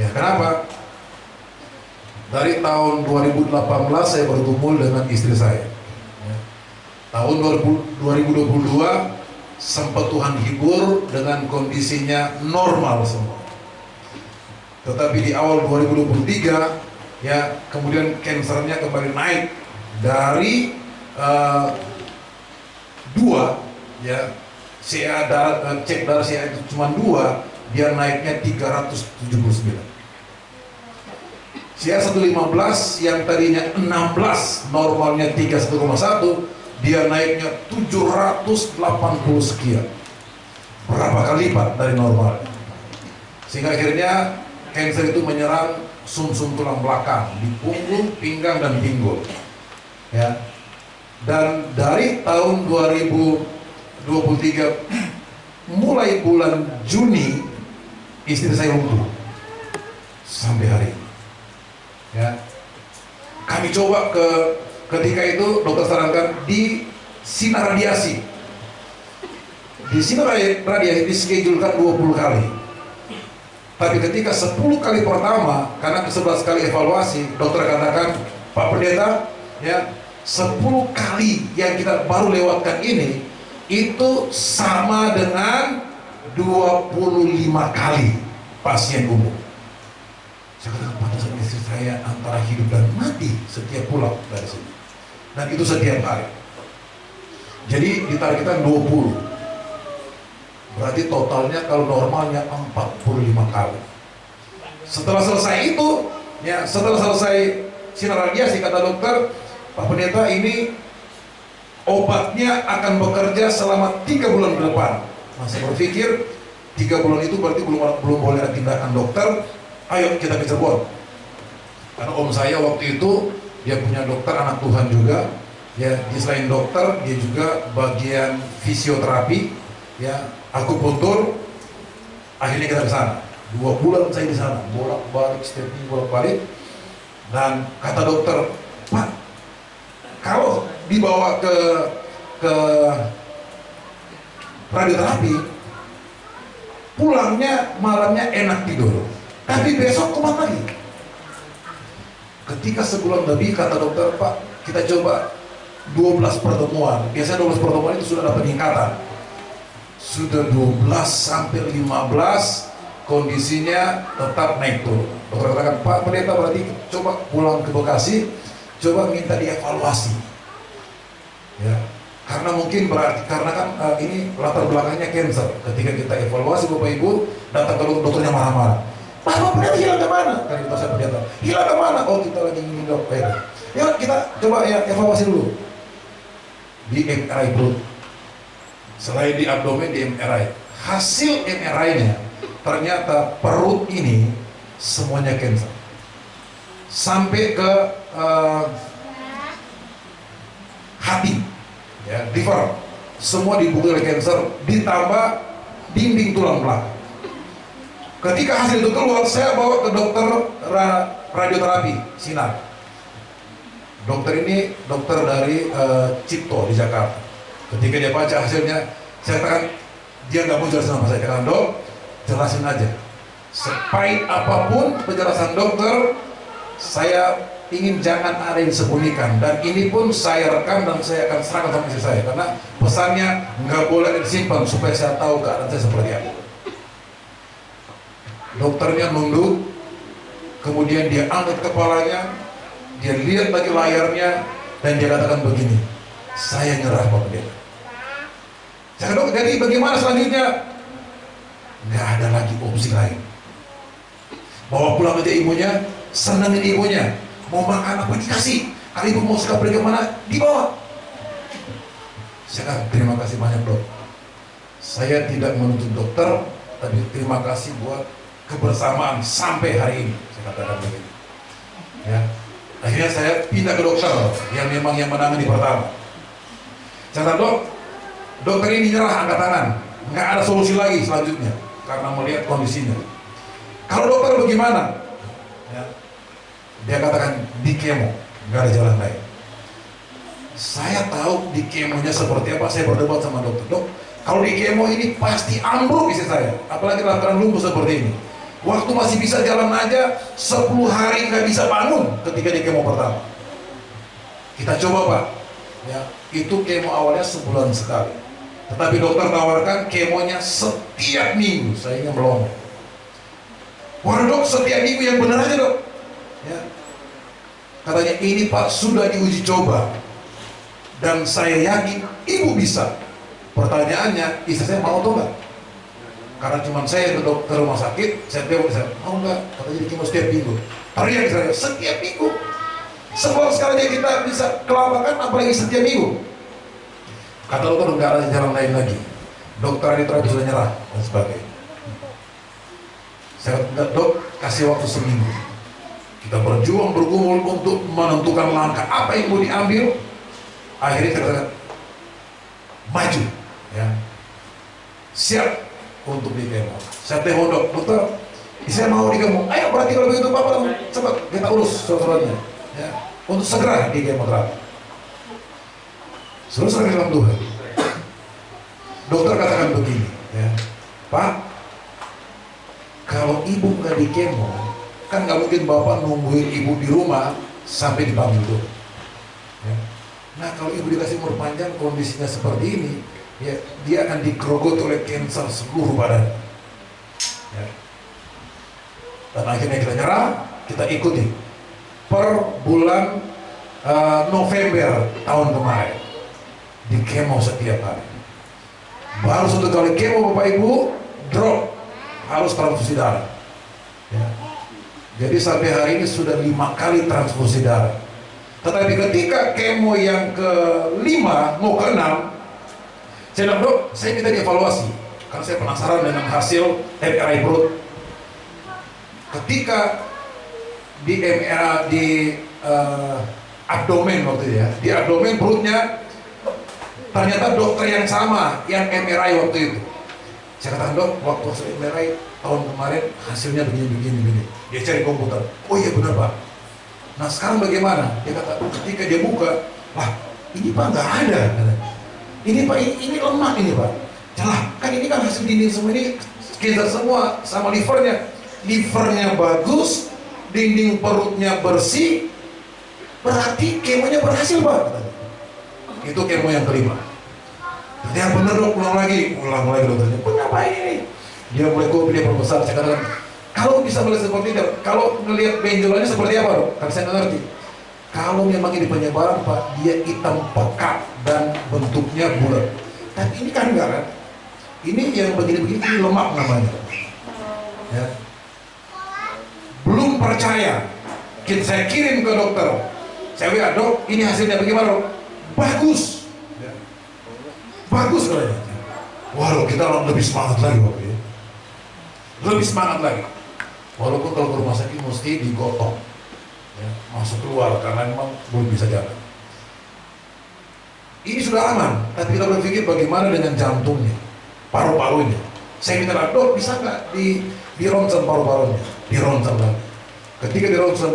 Ya, kenapa? Dari tahun 2018 saya bergumul dengan istri saya. Ya. Tahun 2022 sempat Tuhan hibur dengan kondisinya normal semua. Tetapi di awal 2023 ya kemudian kansernya kembali naik dari 2 ya cek darah CA itu cuma 2, dia naiknya 379. CA 115 yang tadinya 16, normalnya 31,1, dia naiknya 780 sekian, berapa kali lipat dari normal. Sehingga akhirnya kanker itu menyerang sumsum tulang belakang di punggung, pinggang dan pinggul. Ya. Dan dari tahun 2023 mulai bulan Juni istri saya lumpuh sampai hari ini. Ya. Kami coba ketika itu dokter sarankan di sinar radiasi. Di sinar radiasi dischedulkan 20 kali. Tapi ketika 10 kali pertama, karena ke-11 kali evaluasi, dokter katakan, Pak Pendeta, ya 10 kali yang kita baru lewatkan ini, itu sama dengan 25 kali pasien umum. Saya katakan, pantasan istri saya antara hidup dan mati setiap pulang dari sini. Dan itu setiap hari. Jadi ditargetkan 20. Berarti totalnya kalau normalnya 45 kali. Setelah selesai itu, ya setelah selesai sinar radiasi, kata dokter, Pak Pendeta, ini obatnya akan bekerja selama 3 bulan ke depan. Nah, saya berpikir 3 bulan itu berarti belum boleh ada tindakan dokter. Ayo kita ke Cirebon. Karena om saya waktu itu dia punya dokter anak Tuhan juga. Ya, dia selain dokter, dia juga bagian fisioterapi, ya, akupuntur. Akhirnya kita ke sana. 2 bulan saya di sana, bolak-balik, setiap minggu bolak-balik. Dan kata dokter, Pak, kalau dibawa ke radioterapi, pulangnya malamnya enak tidur, tapi besok kumat lagi. Ketika sebulan lebih, kata dokter, Pak, kita coba 12 pertemuan. Biasanya 12 pertemuan itu sudah ada peningkatan. Sudah 12 sampai 15, kondisinya tetap naik turun. Dokter katakan, Pak Pendeta, berarti coba pulang ke Bekasi, coba minta dievaluasi. Ya, karena mungkin berarti karena kan ini latar belakangnya cancer. Ketika kita evaluasi Bapak Ibu, datang ke dokternya marah-marah. Bapak benar hilang kemana? Kan kita saya berkata, hilang kemana? Oh kita lagi ingin dok. Ya kita coba ya evaluasi dulu di MRI perut. Selain di abdomen di MRI, hasil MRI-nya ternyata perut ini semuanya cancer. Sampai ke hati, ya, liver, semua dibunuh oleh cancer, ditambah dinding tulang belakang. Ketika hasil itu keluar, saya bawa ke dokter radioterapi sinar. Dokter ini dokter dari Cipto di Jakarta. Ketika dia baca hasilnya, saya katakan dia nggak mau jelasin sama saya. Katakan dok, jelasin aja. Sepahit apapun penjelasan dokter, saya ingin jangan ada yang disembunyikan, dan ini pun saya rekam dan saya akan serahkan sama istri saya karena pesannya nggak boleh disimpan supaya saya tahu keadaan saya seperti apa. Dokternya nunduk, kemudian dia angkat kepalanya, dia lihat lagi layarnya, dan dia katakan begini, saya nyerah Pak Pendeta. Saya dok, jadi bagaimana selanjutnya? Nggak ada lagi opsi lain. Bawa pulang aja ibunya, senengin ibunya. Mau makan apa dikasih, kalau ibu mau suka pergi kemana dibawa. Saya kata, terima kasih banyak dok. Saya tidak menuntut dokter, tapi terima kasih buat kebersamaan sampai hari ini. Saya katakan begitu. Ya, akhirnya saya pindah ke dokter yang memang yang menangani pertama. Saya kata dok, dokter ini nyerah, angkat tangan, nggak ada solusi lagi selanjutnya karena melihat kondisinya. Kalau dokter bagaimana? Ya. Dia katakan di kemo, nggak ada jalan lain. Saya tahu di kemonya seperti apa. Saya berdebat sama dokter. Dok, kalau di kemo ini pasti ambruk isi saya, apalagi lantaran lumpuh seperti ini. Waktu masih bisa jalan aja, 10 hari nggak bisa bangun ketika di kemo pertama. Kita coba Pak, ya, itu kemo awalnya sebulan sekali. Tetapi dokter tawarkan kemonya setiap minggu. Saya ingin melongo. Wah dok, setiap minggu yang benar aja dok. Ya. Katanya ini Pak sudah diuji coba dan saya yakin ibu bisa. Pertanyaannya, istri saya mau atau enggak? Karena cuma saya ke dokter rumah sakit, saya bilang mau enggak? Katanya di kemo setiap minggu. Teriak saya, setiap minggu. Sebab sekali kita bisa kelabakan, apalagi setiap minggu. Kata dokter enggak ada jalan lain lagi. Dokter radioterapi sudah nyerah dan sebagainya. Saya kata dok, kasih waktu seminggu. Kita berjuang bergumul untuk menentukan langkah apa yang mau diambil. Akhirnya kita katakan maju, ya, siap untuk di kemo. Saya telepon dokter, saya mau di kemo. Ayo berarti kalau begitu Bapak cepat kita urus surat-suratnya, ya, untuk segera di kemoterapi. Selesai dalam Tuhan. Dokter katakan begini, ya, Pak, kalau ibu nggak di kemo, kan nggak mungkin Bapak nungguin ibu di rumah sampai dipanggil dulu. Ya. Nah kalau ibu dikasih umur panjang kondisinya seperti ini, ya dia akan digerogoti oleh kanker seluruh badan. Ya. Dan akhirnya kita nyerah, kita ikuti per bulan November tahun kemarin di kemo setiap hari. Baru satu kali kemo Bapak Ibu drop, harus transfusi darah. Ya. Jadi sampai hari ini sudah 5 kali transfusi darah. Tetapi ketika kemo yang ke-5 mau ke-6, saya bilang dok, saya minta dievaluasi karena saya penasaran dengan hasil MRI perut. Ketika di MRI di abdomen waktu itu ya, di abdomen perutnya ternyata dokter yang sama yang MRI waktu itu. Saya katakan dok, waktu hasil MRI tahun kemarin hasilnya begini. Dia cari komputer. Oh iya benar Pak. Nah sekarang bagaimana? Dia kata ketika dia buka, wah ini Pak nggak ada. Ini Pak ini lemah ini Pak. Celah kan ini kan hasil dinding semua ini kita semua sama livernya. Livernya bagus, dinding perutnya bersih. Berarti kemonya berhasil Pak. Itu kemo yang ke-5. Dia benar dok, ulang lagi dokternya. Kenapa ini? Dia mulai kopi, dia perbesar. Saya katakan, kalau bisa melihat seperti itu, kalau melihat benjolannya seperti apa dok? Kan saya nggak ngerti. Kalau memang ini penyebaran Pak, dia hitam pekat dan bentuknya bulat. Tapi ini kan enggak kan? Ini yang begini-begini ini lemak namanya. Ya. Belum percaya, saya kirim ke dokter. Saya bilang, dok, ini hasilnya bagaimana dok? Bagus. Ya. Bagus katanya. Waduh, kita lebih semangat lagi Bapak ya. Lebih semangat lagi. Walaupun kalau ke rumah sakit mesti digotong, ya, masuk keluar karena memang belum bisa jalan. Ini sudah aman, tapi kita berpikir bagaimana dengan jantungnya, paru-parunya. Saya minta dok, bisa nggak di ronsen paru-parunya? Di ronsen lagi. Ketika di ronsen,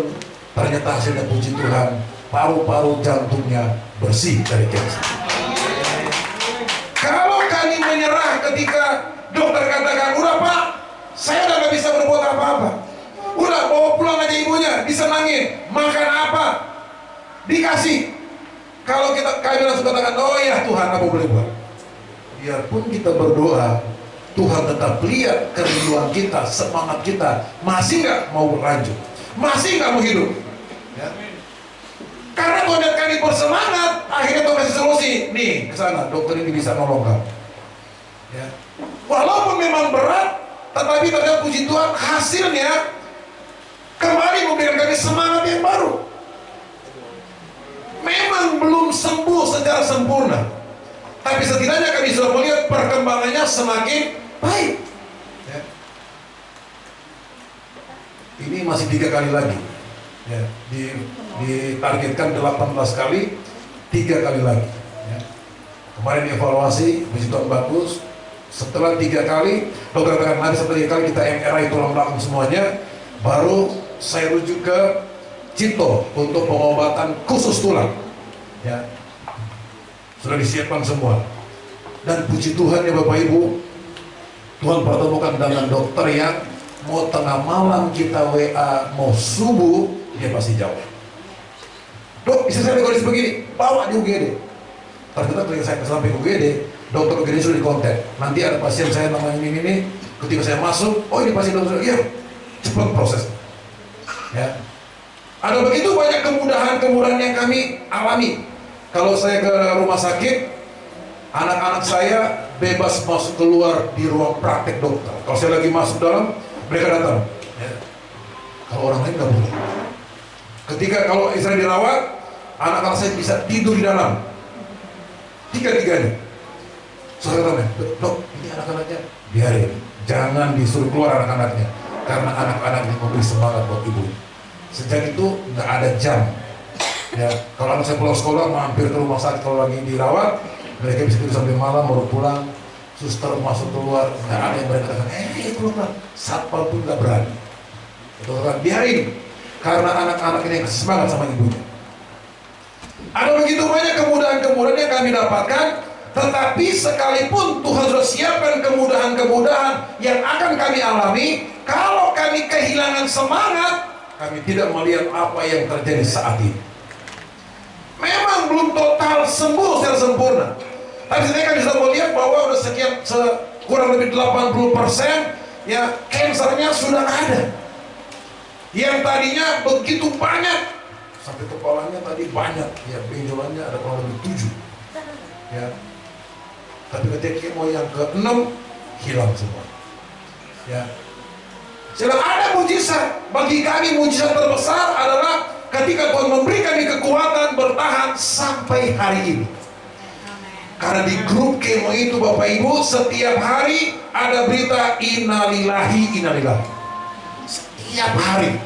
ternyata hasilnya puji Tuhan, paru-paru jantungnya bersih dari kanker. Kalau kami menyerah ketika dokter katakan, udah Pak, saya udah gak bisa berbuat apa-apa. Udah bawa pulang aja ibunya, disenangin. Makan apa? Dikasih. Kalau kami langsung katakan, oh ya Tuhan, apa boleh buat? Biarpun kita berdoa, Tuhan tetap lihat kerinduan kita, semangat kita. Masih nggak mau berlanjut? Masih nggak mau hidup? Ya. Karena Tuhan lihat kami bersemangat, akhirnya Tuhan kasih solusi. Nih, ke sana, dokter ini bisa nolong kamu. Ya. Walaupun memang berat, tetapi ternyata puji Tuhan hasilnya kembali memberikan kami semangat yang baru. Memang belum sembuh secara sempurna, tapi setidaknya kami sudah melihat perkembangannya semakin baik. Ya. Ini masih 3 kali lagi. Ya. Ditargetkan 18 kali, 3 kali lagi. Ya. Kemarin evaluasi, puji Tuhan bagus. Setelah 3 kali, dokter katakan nanti setelah 3 kali kita MRI tulang belakang semuanya, baru saya rujuk ke Cito untuk pengobatan khusus tulang. Ya, sudah disiapkan semua. Dan puji Tuhan ya Bapak Ibu, Tuhan pertemukan dengan dokter yang mau tengah malam kita WA, mau subuh dia pasti jawab. Dok, istri saya kondisi begini, bawa di UGD. Ternyata ketika saya sampai UGD, dokter UGD sudah dikontak. Nanti ada pasien saya namanya ini. Ketika saya masuk, oh ini pasien dokter, iya, cepat proses. Ya. Ada begitu banyak kemudahan-kemudahan yang kami alami. Kalau saya ke rumah sakit, anak-anak saya bebas masuk keluar di ruang praktek dokter. Kalau saya lagi masuk dalam, mereka datang. Ya. Kalau orang lain nggak boleh. Ketika kalau istri dirawat, anak-anak saya bisa tidur di dalam. 3-3-nya. Saya katakan, dok, ini anak-anaknya biarin, jangan disuruh keluar anak-anaknya, karena anak-anak ini memberi semangat buat ibu. Sejak itu nggak ada jam. Ya, kalau anak saya pulang sekolah mampir ke rumah sakit kalau lagi dirawat, mereka bisa tidur sampai malam baru pulang. Suster masuk keluar, nggak ada yang berani katakan, keluar. Satpam pun nggak berani. Itu kan biarin, karena anak-anak ini yang kasih semangat sama ibunya. Ada begitu banyak kemudahan-kemudahan yang kami dapatkan, tetapi sekalipun Tuhan sudah siapkan kemudahan-kemudahan yang akan kami alami, kalau kami kehilangan semangat, kami tidak melihat apa yang terjadi saat ini. Memang belum total sembuh secara sempurna, tapi sebenarnya kami sudah melihat bahwa sudah sekian kurang lebih 80% ya kansernya sudah ada. Yang tadinya begitu banyak, sampai kepalanya tadi banyak, ya benjolannya ada kurang lebih 7. Ya. Tapi ketika kemo yang ke-6 hilang semua. Ya. Sedang ada mujizat. Bagi kami mujizat terbesar adalah ketika Tuhan memberi kami kekuatan bertahan sampai hari ini. Karena di grup kemo itu Bapak Ibu setiap hari ada berita innalillahi innalillahi. Setiap hari.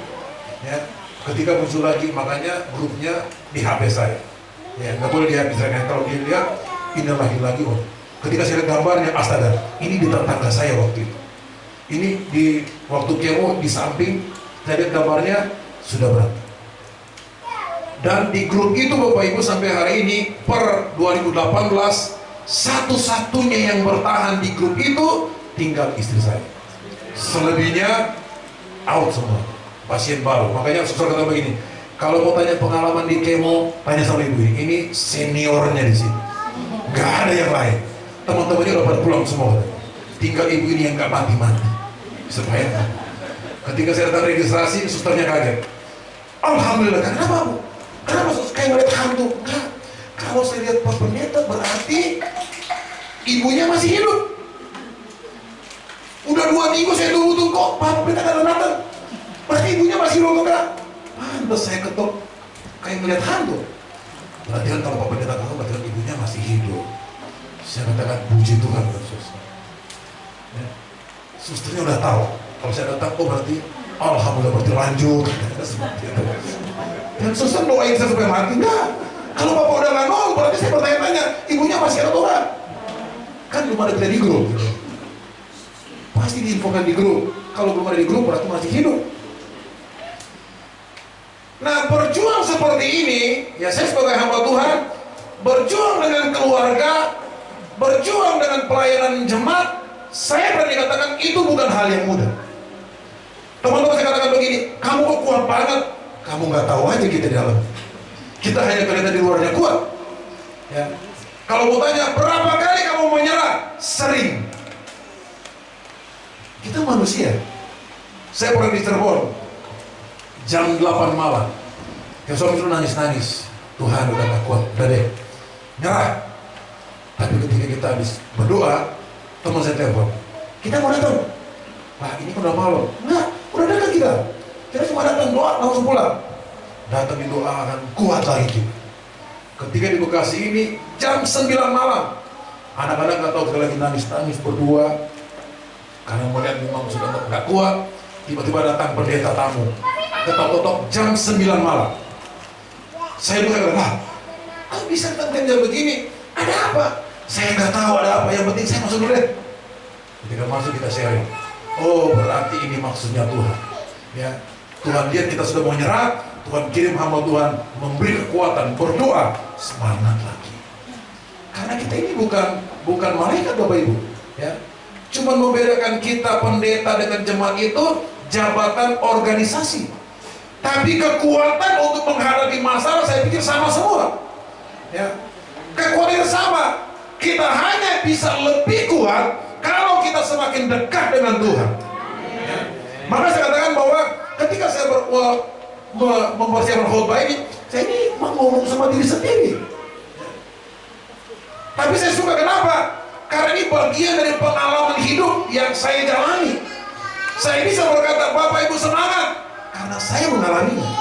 Ya. Ketika muncul lagi, makanya grupnya di HP saya. Ya, nggak boleh di HP saya. Kalau dilihat innalillahi lagi, oh. Ketika saya lihat gambarnya, astaga, ini di tetangga saya waktu itu. Ini di waktu kemo di samping, saya lihat gambarnya sudah berat. Dan di grup itu Bapak Ibu sampai hari ini per 2018 satu-satunya yang bertahan di grup itu tinggal istri saya. Selebihnya out semua, pasien baru. Makanya susah kata begini, kalau mau tanya pengalaman di kemo, tanya sama ibu ini seniornya di sini. Gak ada yang lain. Teman-temannya udah pada pulang semua. Tinggal ibu ini yang gak mati-mati. Supaya ketika saya datang registrasi, susternya kaget. Alhamdulillah, kenapa Bu? Kenapa kayak ngeliat hantu? Enggak. Kalau saya lihat Pak Pendeta berarti ibunya masih hidup. Udah 2 minggu saya tunggu kok Pak Pendeta nggak datang. Berarti ibunya masih hidup enggak? Pantes saya ketok kayak ngeliat hantu. Berarti kan kalau Pak Pendeta datang berarti kan ibunya masih hidup. Saya katakan puji Tuhan suster. Ya. Susternya udah tahu. Kalau saya datang, oh berarti alhamdulillah berarti lanjut. Dan suster doain saya supaya mati. Enggak. Kalau Bapak udah nggak nol, berarti saya bertanya-tanya, ibunya masih ada Tuhan. Kan belum ada kita di grup. Gitu. Pasti diinfokan di grup. Kalau belum ada di grup, berarti masih hidup. Nah, berjuang seperti ini, ya saya sebagai hamba Tuhan, berjuang dengan keluarga, berjuang dengan pelayanan jemaat, saya berani katakan itu bukan hal yang mudah. Teman-teman saya katakan begini, kamu kok kuat banget? Kamu nggak tahu aja kita di dalam. Kita hanya kelihatan di luarnya kuat. Ya. Kalau mau tanya, berapa kali kamu menyerah? Sering. Kita manusia. Saya pernah di Cirebon, jam 8 malam. Ya suami itu nangis-nangis. Tuhan udah gak kuat, udah deh. Nyerah. Tapi ketika kita habis berdoa, teman saya telepon, kita mau datang. Wah ini udah malam. Enggak, udah datang kita. Kita cuma datang doa langsung pulang. Datang didoakan, kuat lagi kita. Ketika di Bekasi ini jam 9 malam, anak-anak nggak tahu sekali lagi nangis-nangis berdua karena melihat memang sudah nggak kuat. Tiba-tiba datang pendeta tamu, ketok-ketok jam 9 malam. Saya bukan kata, kok bisa datang jam begini? Ada apa? Saya nggak tahu ada apa. Yang penting saya masuk dulu deh. Ketika masuk kita sharing. Oh berarti ini maksudnya Tuhan. Ya, Tuhan lihat kita sudah mau nyerah. Tuhan kirim hamba Tuhan memberi kekuatan, berdoa, semangat lagi. Karena kita ini bukan malaikat Bapak Ibu, ya. Cuma membedakan kita pendeta dengan jemaat itu jabatan organisasi. Tapi kekuatan untuk menghadapi masalah saya pikir sama semua. Ya. Kekuatannya sama. Kita hanya bisa lebih kuat kalau kita semakin dekat dengan Tuhan. Ya. Maka saya katakan bahwa ketika saya mempersiapkan khotbah ini, saya ini ngomong sama diri sendiri. Tapi saya suka kenapa? Karena ini bagian dari pengalaman hidup yang saya jalani. Saya bisa berkata, Bapak Ibu semangat, karena saya mengalaminya.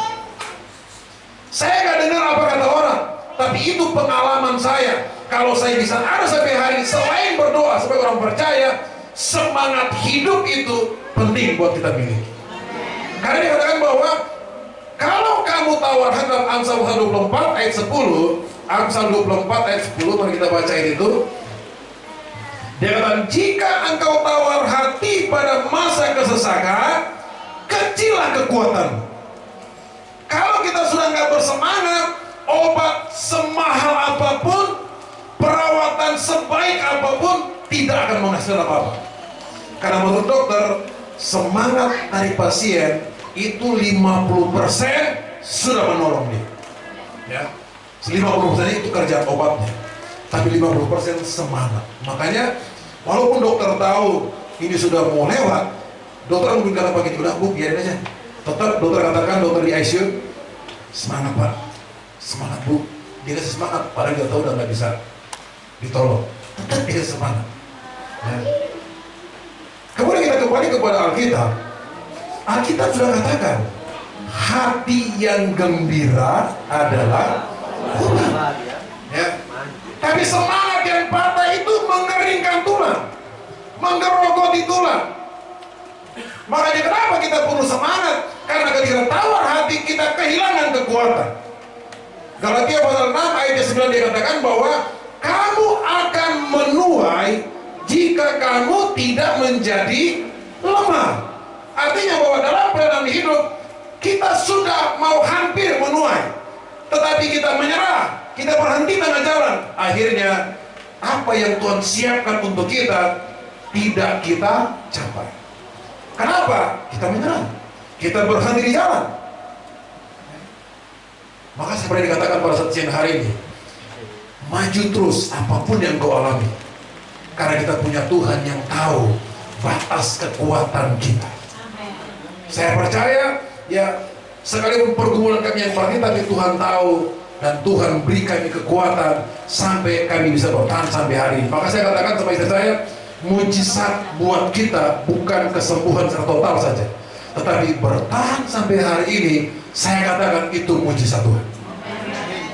Saya nggak dengar apa kata orang, tapi itu pengalaman saya. Kalau saya bisa ada sampai hari ini, selain berdoa supaya orang percaya, semangat hidup itu penting buat kita miliki. Karena dikatakan bahwa kalau kamu tawarkan dalam Amsal 24 ayat 10, Amsal 24 ayat 10, mari kita bacain itu. Dia katakan, jika engkau tawar hati pada masa kesesakan, kecillah kekuatan. Kalau kita sudah nggak bersemangat, obat semahal apapun, perawatan sebaik apapun, tidak akan menghasilkan apa-apa. Karena menurut dokter, semangat dari pasien itu 50% sudah menolong dia. Ya. 50% itu kerjaan obatnya. Tapi 50% semangat. Makanya walaupun dokter tahu ini sudah mau lewat, dokter mungkin kata pagi udah Bu, biarin aja. Tetap dokter katakan, dokter di ICU, semangat Pak, semangat Bu. Dia kasih semangat, padahal dia tahu udah nggak bisa ditolong. Tetap dia semangat. Ya. Kemudian kita kembali kepada Alkitab. Alkitab sudah katakan, hati yang gembira adalah Tuhan. Ya. Tapi semangat yang patah itu mengeringkan tulang, menggerogoti tulang. Makanya kenapa kita perlu semangat? Karena ketika tawar hati kita kehilangan kekuatan. Galatia pasal 6 ayat 9 dia katakan bahwa kamu akan menuai jika kamu tidak menjadi lemah. Artinya bahwa dalam perjalanan hidup kita sudah mau hampir menuai, tetapi kita menyerah, kita berhenti tengah jalan. Akhirnya apa yang Tuhan siapkan untuk kita tidak kita capai. Kenapa? Kita menyerah, kita berhenti di jalan. Maka seperti dikatakan pada saat siang hari ini, maju terus apapun yang kau alami, karena kita punya Tuhan yang tahu batas kekuatan kita. Saya percaya ya Sekalipun pergumulan kami yang berat, tapi Tuhan tahu dan Tuhan beri kami kekuatan sampai kami bisa bertahan sampai hari ini. Maka saya katakan sama istri saya, mujizat buat kita bukan kesembuhan secara total saja, tetapi bertahan sampai hari ini. Saya katakan itu mujizat Tuhan.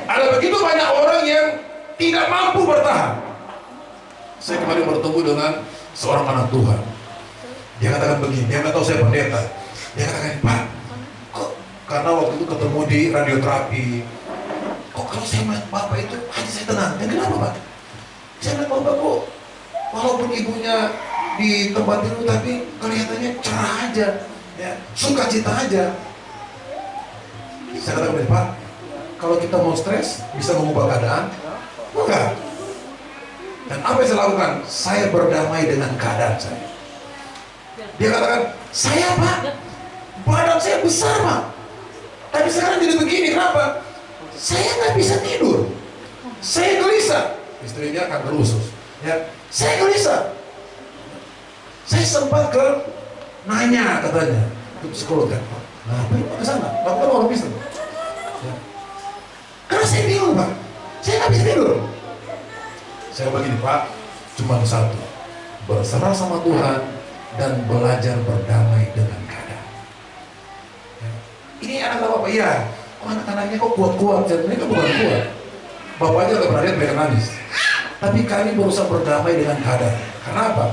Ada begitu banyak orang yang tidak mampu bertahan. Saya kemarin bertemu dengan seorang anak Tuhan. Dia katakan begini, dia nggak tahu saya pendeta. Dia katakan, Pak, kok karena waktu itu ketemu di radioterapi, kok kalau saya melihat Bapak itu hati saya tenang. Dan kenapa, Pak? Saya melihat Bapak kok walaupun ibunya di tempat itu, tapi kelihatannya cerah aja, ya, sukacita aja. Saya katakan, Pak, kalau kita mau stres, bisa mengubah keadaan? Enggak. Dan apa yang saya lakukan? Saya berdamai dengan keadaan saya. Dia katakan, saya Pak, badan saya besar Pak, tapi sekarang jadi begini, kenapa? Saya nggak bisa tidur, saya gelisah. Istrinya kanker usus, ya, saya gelisah. Saya sempat ke nanya katanya, ke psikolog kan, ngapain Pak ke sana? Bapak kan orang bisa. Ya. Karena saya bingung Pak, saya nggak bisa tidur. Saya begini Pak, cuma satu, berserah sama Tuhan dan belajar berdamai dengan keadaan. Ya. Ini anak Bapak, iya. Kok anak-anaknya kok kuat-kuat? Mereka bukan kuat. Bapaknya nggak pernah lihat mereka nangis. Tapi kami berusaha berdamai dengan keadaan. Kenapa?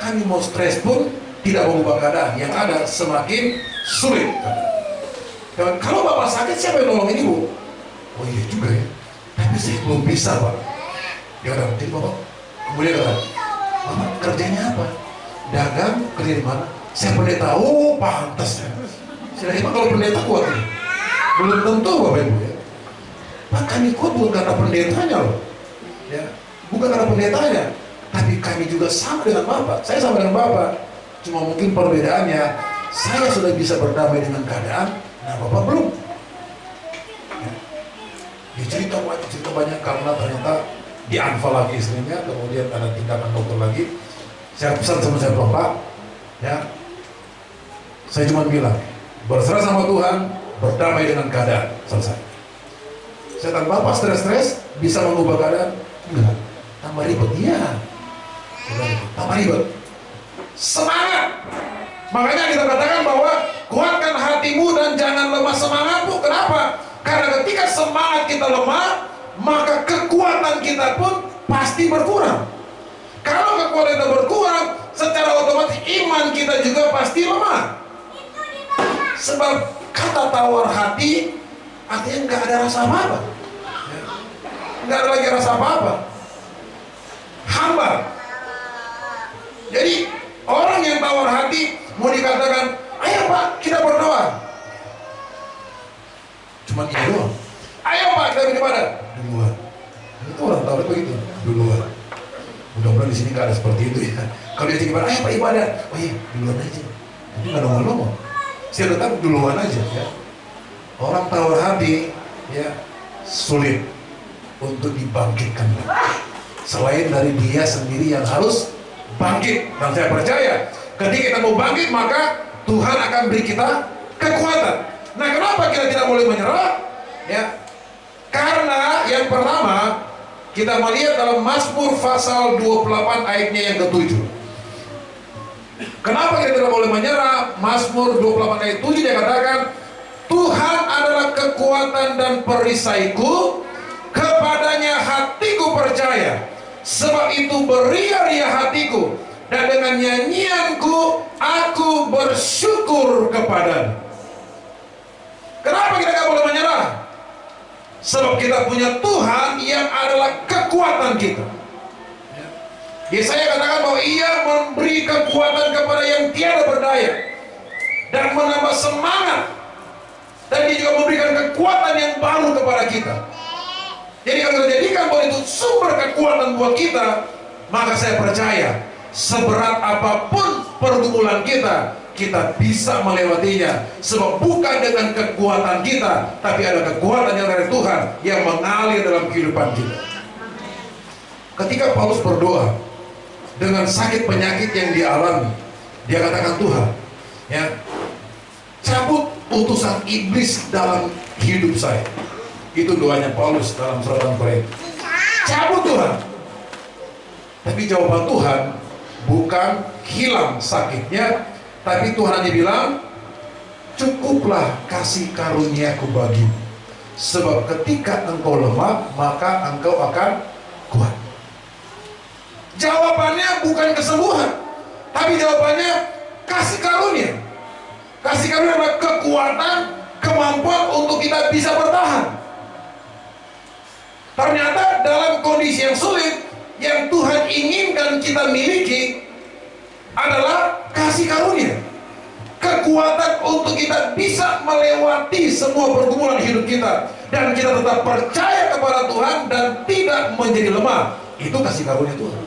Kami mau stres pun tidak mengubah keadaan. Yang ada semakin sulit. Dan kalau Bapak sakit, siapa yang nolongin Ibu? Oh iya juga ya. Tapi saya belum bisa Pak. Ya udah, jadi Bapak kemudian kata, Bapak kerjanya apa? Dagang, kerja di mana? Saya pendeta. Oh pantas ya. Silahkan Pak, kalau pendeta kuat ya. Belum tentu Bapak Ibu ya. Pak, kami kuat bukan karena pendetanya loh, ya, bukan karena pendetanya, tapi kami juga sama dengan Bapak. Saya sama dengan Bapak, cuma mungkin perbedaannya saya sudah bisa berdamai dengan keadaan, nah Bapak belum. Ya. Dia cerita banyak karena ternyata dianfal lagi istrinya, kemudian ada tindakan dokter lagi. Saya pesan sama saya, Bapak, ya, saya cuma bilang berserah sama Tuhan, berdamai dengan keadaan, selesai. Saya tanya, Bapak stres-stres bisa mengubah keadaan? Enggak, tambah ribet. Iya, tambah ribet. Semangat. Makanya kita katakan bahwa kuatkan hatimu dan jangan lemah semangatmu. Kenapa? Karena ketika semangat kita lemah, maka kekuatan kita pun pasti berkurang. Kalau kekuatan kita berkurang, secara otomatis iman kita juga pasti lemah. Sebab kata tawar hati artinya nggak ada rasa apa-apa, nggak ada lagi rasa apa-apa, hambar. Jadi orang yang tawar hati mau dikatakan, ayo Pak kita berdoa, cuma ini doang. Ayo Pak kita beribadah di luar. Itu orang tawar begitu di luar. Mudah-mudahan di sini nggak ada seperti itu ya. Kalau dia ibadah, ayo Pak ibadah, oh iya di luar aja. Jadi nggak ngomong-ngomong. Saya tetap duluan aja ya. Orang tawar hati ya sulit untuk dibangkitkan. Selain dari dia sendiri yang harus bangkit. Dan saya percaya ketika kita mau bangkit, maka Tuhan akan beri kita kekuatan. Nah, kenapa kita tidak boleh menyerah? Ya, karena yang pertama kita melihat dalam Mazmur pasal 28 ayatnya yang ke-7. Kenapa kita tidak boleh menyerah? Mazmur 28 ayat 7 dia katakan, Tuhan adalah kekuatan dan perisaiku, kepadanya hatiku percaya, sebab itu beria-ria hatiku, dan dengan nyanyianku aku bersyukur kepadanya. Kenapa kita tidak boleh menyerah? Sebab kita punya Tuhan yang adalah kekuatan kita. Yesaya katakan bahwa Ia memberi kekuatan kepada yang tiada berdaya dan menambah semangat, dan Dia juga memberikan kekuatan yang baru kepada kita. Jadi kalau kita jadikan bahwa itu sumber kekuatan buat kita, maka saya percaya seberat apapun pergumulan kita, kita bisa melewatinya. Sebab bukan dengan kekuatan kita, tapi ada kekuatan yang dari Tuhan yang mengalir dalam kehidupan kita. Ketika Paulus berdoa dengan sakit penyakit yang dialami, dia katakan, Tuhan, ya, cabut utusan iblis dalam hidup saya. Itu doanya Paulus dalam surat Korintus. Cabut Tuhan. Tapi jawaban Tuhan bukan hilang sakitnya, tapi Tuhan hanya bilang, cukuplah kasih karuniaku bagimu, sebab ketika engkau lemah, maka engkau akan kuat. Jawabannya bukan kesembuhan, tapi jawabannya kasih karunia. Kasih karunia adalah kekuatan, kemampuan untuk kita bisa bertahan. Ternyata dalam kondisi yang sulit, yang Tuhan inginkan kita miliki adalah kasih karunia, kekuatan untuk kita bisa melewati semua pergumulan hidup kita, dan kita tetap percaya kepada Tuhan dan tidak menjadi lemah. Itu kasih karunia Tuhan.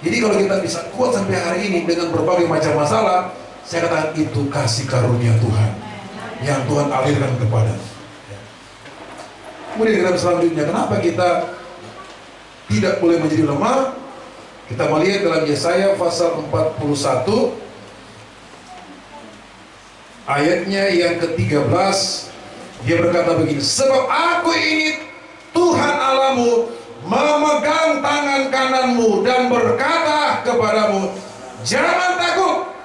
Jadi kalau kita bisa kuat sampai hari ini dengan berbagai macam masalah, saya katakan itu kasih karunia Tuhan yang Tuhan alirkan kepada. Kemudian kita selanjutnya, kenapa kita tidak boleh menjadi lemah? Kita melihat dalam Yesaya pasal 41 ayatnya yang ke-13, dia berkata begini, sebab aku ini Tuhan Allahmu, memegang tangan kananmu dan berkata kepadamu, jangan takut,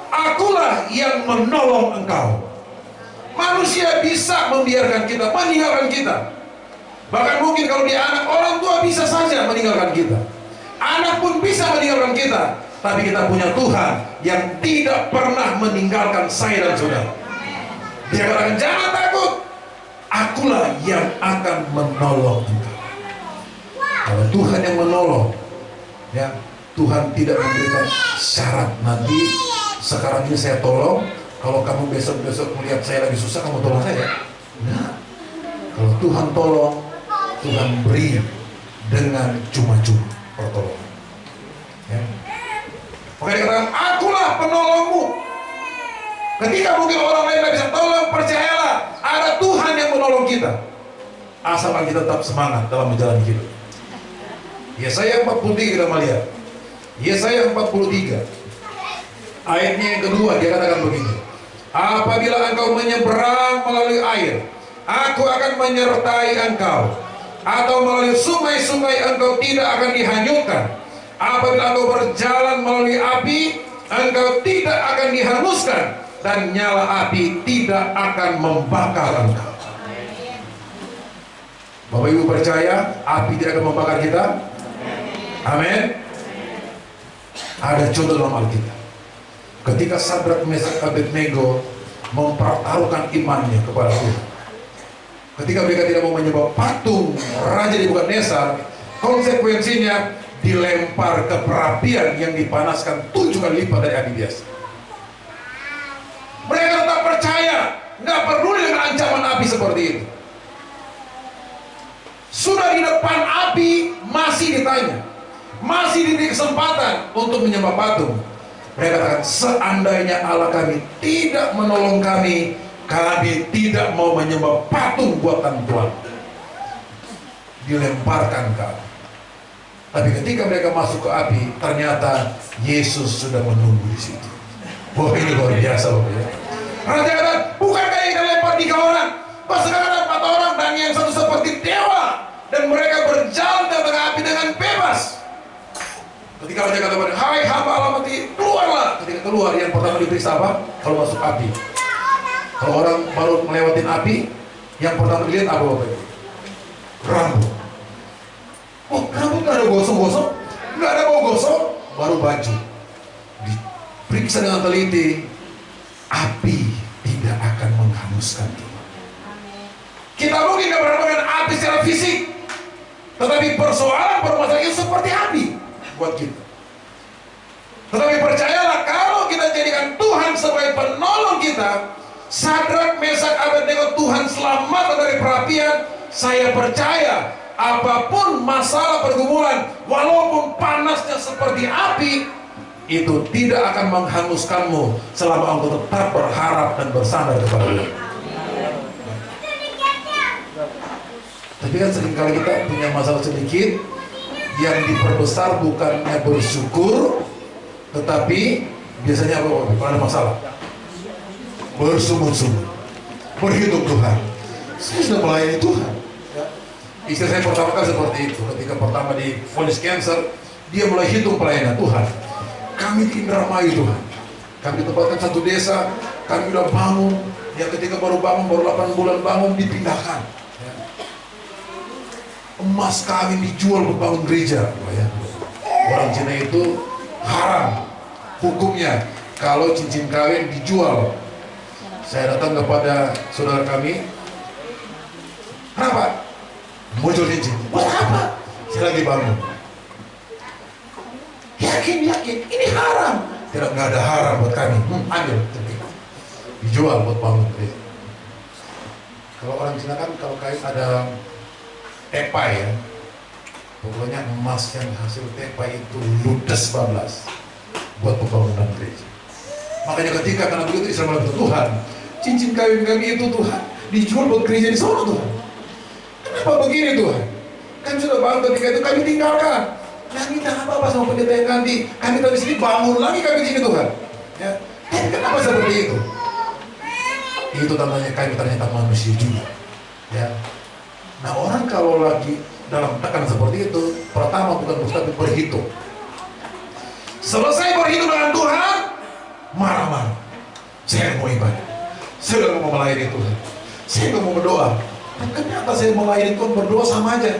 akulah yang menolong engkau. Manusia bisa membiarkan kita, meninggalkan kita. Bahkan mungkin kalau dia anak, orang tua bisa saja meninggalkan kita. Anak pun bisa meninggalkan kita. Tapi kita punya Tuhan yang tidak pernah meninggalkan saya dan saudara. Dia katakan, jangan takut, akulah yang akan menolong engkau. Kalau Tuhan yang menolong, ya, Tuhan tidak memberikan syarat, nanti sekarang ini saya tolong, kalau kamu besok-besok melihat saya lagi susah, kamu tolong saya. Nah, kalau Tuhan tolong, Tuhan beri dengan cuma-cuma pertolongan. Ya. Maka dia katakan, akulah penolongmu. Ketika mungkin orang lain tidak bisa tolong, percayalah, ada Tuhan yang menolong kita. Asalkan kita tetap semangat dalam menjalani hidup. Yesaya 43 kita melihat. Yesaya 43 ayatnya yang kedua, dia katakan begini, apabila engkau menyeberang melalui air, aku akan menyertai engkau, atau melalui sungai-sungai engkau tidak akan dihanyutkan. Apabila engkau berjalan melalui api, engkau tidak akan dihanguskan, dan nyala api tidak akan membakar engkau. Bapak Ibu percaya api tidak akan membakar kita? Amin. Ada contoh dalam Alkitab. Ketika Sadrak, Mesak, Abednego mempertaruhkan imannya kepada Tuhan, ketika mereka tidak mau menyembah patung Raja Nebukadnezar, konsekuensinya dilempar ke perapian yang dipanaskan 7 kali lipat dari api biasa. Mereka tetap percaya, nggak peduli dengan ancaman api seperti itu. Sudah di depan api, masih ditanya, masih diberi kesempatan untuk menyembah patung. Mereka katakan, seandainya Allah kami tidak menolong kami, kami tidak mau menyembah patung buatan Tuhan. Dilemparkan ke api. Tapi ketika mereka masuk ke api, ternyata Yesus sudah menunggu di situ. Wah, ini luar biasa, Bapak ya. Raja kata, bukankah yang dilempar 3 orang? Pas sekarang ada 4 orang, dan yang satu seperti dewa, dan mereka berjalan di tengah api dengan bebas. Ketika Raja kata, hai hamba Allah mati, keluarlah. Ketika keluar, yang pertama diperiksa apa? Kalau masuk api. Kalau orang baru melewatin api, yang pertama dilihat apa, Bapak? Rambut. Oh, rambut gak ada gosong-gosong, gak ada bau gosong, baru baju. Diperiksa dengan teliti, api tidak akan menghanguskan kita. Kita mungkin gak berhadapan dengan api secara fisik, tetapi permasalahan itu seperti api buat kita. Tetapi percayalah, kalau kita jadikan Tuhan sebagai penolong kita, Sadrak, Mesak, Abednego, Tuhan selamatkan dari perapian, saya percaya apapun masalah pergumulan, walaupun panasnya seperti api, itu tidak akan menghanguskanmu selama engkau tetap berharap dan bersandar kepada Allah. Tapi kan seringkali kita punya masalah sedikit, yang diperbesar bukannya bersyukur, tetapi biasanya apa? Kalau ada masalah, bersungut-sungut, berhitung Tuhan. Saya sudah melayani Tuhan. Ya. Istri saya pertama kali seperti itu. Ketika pertama divonis cancer, dia mulai hitung pelayanan Tuhan. Kami di Indramayu Tuhan. Kami tempatkan satu desa, kami udah bangun. Ya, ketika baru bangun, baru 8 bulan bangun, dipindahkan. Ya. Emas kami dijual buat bangun gereja. Ya. Orang Cina itu haram hukumnya kalau cincin kawin dijual. Saya datang kepada saudara kami, kenapa? Mau jual cincin? Buat apa? Saya lagi bangun. Yakin, ini haram. Tidak, nggak ada haram buat kami. Ambil, dijual buat bangun gereja. Kalau orang Cina kan kalau kawin ada tepai ya. Pokoknya emas yang hasil tepai itu ludes 12 buat pembangunan gereja. Makanya ketika karena begitu Israel bilang, Tuhan, cincin kawin kami itu Tuhan dijual buat gereja di sana Tuhan. Kenapa begini Tuhan? Kami sudah bangun ketika itu kami tinggalkan. Nah minta apa sama pendeta yang ganti? Kami dari sini bangun lagi kami di sini Tuhan. Ya, tapi kenapa seperti itu? Itu tandanya kami ternyata manusia juga. Ya. Nah orang kalau lagi dalam tekanan seperti itu, pertama bukan mustahil berhitung. Selesai berhitung dengan Tuhan, marah-marah. Saya mau ibadah, saya nggak mau melayani Tuhan, saya nggak mau berdoa. Dan ternyata saya melayani Tuhan berdoa sama aja.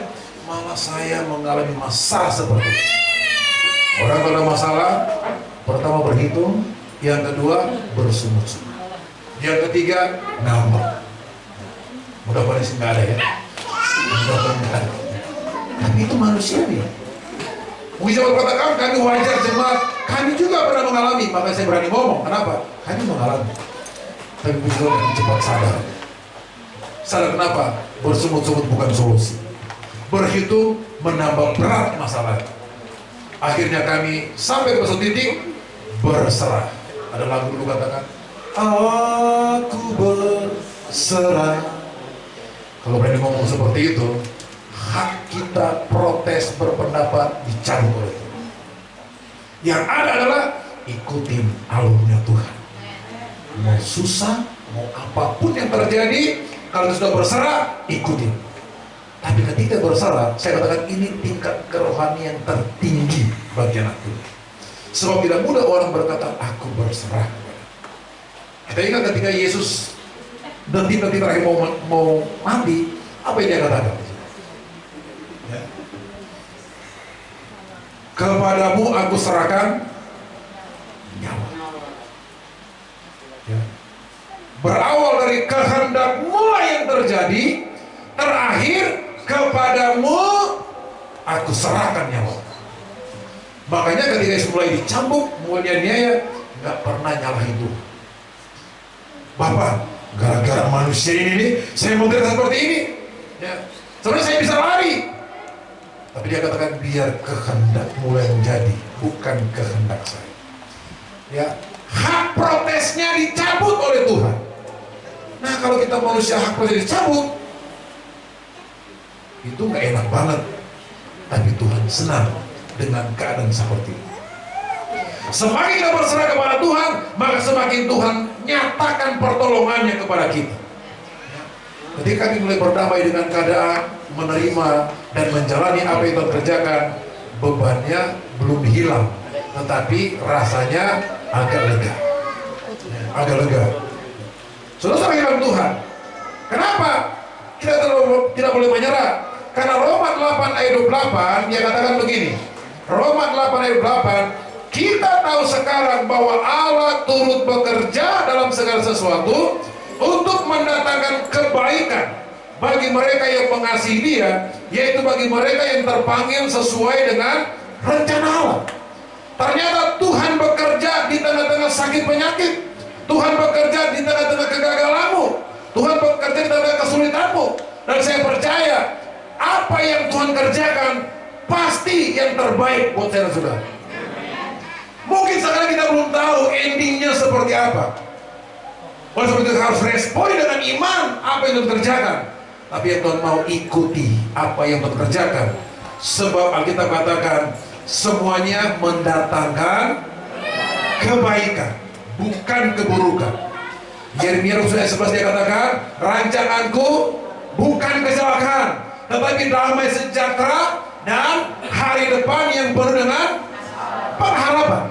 Malah saya mengalami masalah seperti itu. Orang kalau ada masalah, pertama berhitung, yang kedua bersungut-sungut, yang ketiga ngambek. Mudah-mudahan sih nggak ada ya. Mudah-mudahan nggak ada. Tapi itu manusiawi. Bisa berkatakan kami wajar jemaat, kami juga pernah mengalami, makanya saya berani ngomong. Kenapa? Kami mengalami. Tapi bisa lebih cepat sadar. Sadar kenapa? Bersungut-sungut bukan solusi. Berhitung menambah berat masalah. Akhirnya kami sampai ke satu titik berserah. Ada lagu dulu katakan, aku berserah. Kalau berani ngomong seperti itu, hak kita protes berpendapat dicabut oleh Tuhan. Yang ada adalah ikutin alurnya Tuhan. Mau susah, mau apapun yang terjadi, kalau sudah berserah, ikutin. Tapi ketika berserah, saya katakan ini tingkat kerohanian tertinggi bagi anak Tuhan. Sebab tidak mudah orang berkata, aku berserah. Kita ingat ketika Yesus detik-detik terakhir mau mati, apa yang dia katakan? Ya. Kepadamu aku serahkan nyawa. Ya. Berawal dari kehendak mulai yang terjadi, terakhir kepadamu aku serahkan nyawa. Makanya ketika Yesus mulai dicambuk, mulai dianiaya, nggak pernah nyalahin Tuhan. Bapak, gara-gara manusia ini nih, saya mau seperti ini. Ya. Sebenarnya saya bisa lari. Tapi dia katakan biar kehendak mulai menjadi, bukan kehendak saya. Ya, hak protesnya dicabut oleh Tuhan. Nah kalau kita manusia hak protes dicabut, itu nggak enak banget. Tapi Tuhan senang dengan keadaan seperti itu. Semakin kita berserah kepada Tuhan, maka semakin Tuhan nyatakan pertolongannya kepada kita. Ketika kami mulai berdamai dengan keadaan, menerima dan menjalani apa yang Tuhan kerjakan, bebannya belum hilang, tetapi rasanya agak lega. Agak lega. Saudara dalam Tuhan, kenapa kita tidak boleh menyerah? Karena Roma 8 ayat 28 dia katakan begini. Roma 8 ayat 28, kita tahu sekarang bahwa Allah turut bekerja dalam segala sesuatu untuk mendatangkan kebaikan bagi mereka yang mengasihi Dia, yaitu bagi mereka yang terpanggil sesuai dengan rencana Allah. Ternyata Tuhan bekerja di tengah-tengah sakit penyakit, Tuhan bekerja di tengah-tengah kegagalanmu, Tuhan bekerja di tengah-tengah kesulitanmu. Dan saya percaya apa yang Tuhan kerjakan pasti yang terbaik buat saya dan saudara. Mungkin sekarang kita belum tahu endingnya seperti apa. Oleh sebab itu harus respon dengan iman apa yang Tuhan kerjakan. Tapi yang Tuhan mau ikuti apa yang Tuhan kerjakan. Sebab Alkitab katakan semuanya mendatangkan kebaikan, bukan keburukan. Yeremia 11 dia katakan, rancanganku bukan kecelakaan, tetapi damai sejahtera dan hari depan yang penuh dengan pengharapan.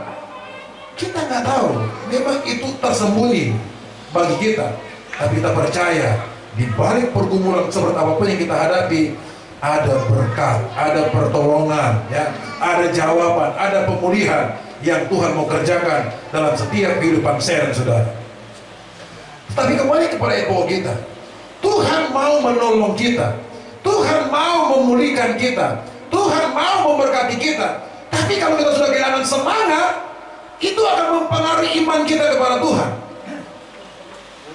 Kita nggak tahu, memang itu tersembunyi bagi kita, tapi kita percaya di balik pergumulan seperti apapun yang kita hadapi, ada berkat, ada pertolongan, ya, ada jawaban, ada pemulihan yang Tuhan mau kerjakan dalam setiap kehidupan saya dan saudara. Tapi kembali kepada ego kita, Tuhan mau menolong kita, Tuhan mau memulihkan kita, Tuhan mau memberkati kita. Tapi kalau kita sudah kehilangan semangat, itu akan mempengaruhi iman kita kepada Tuhan.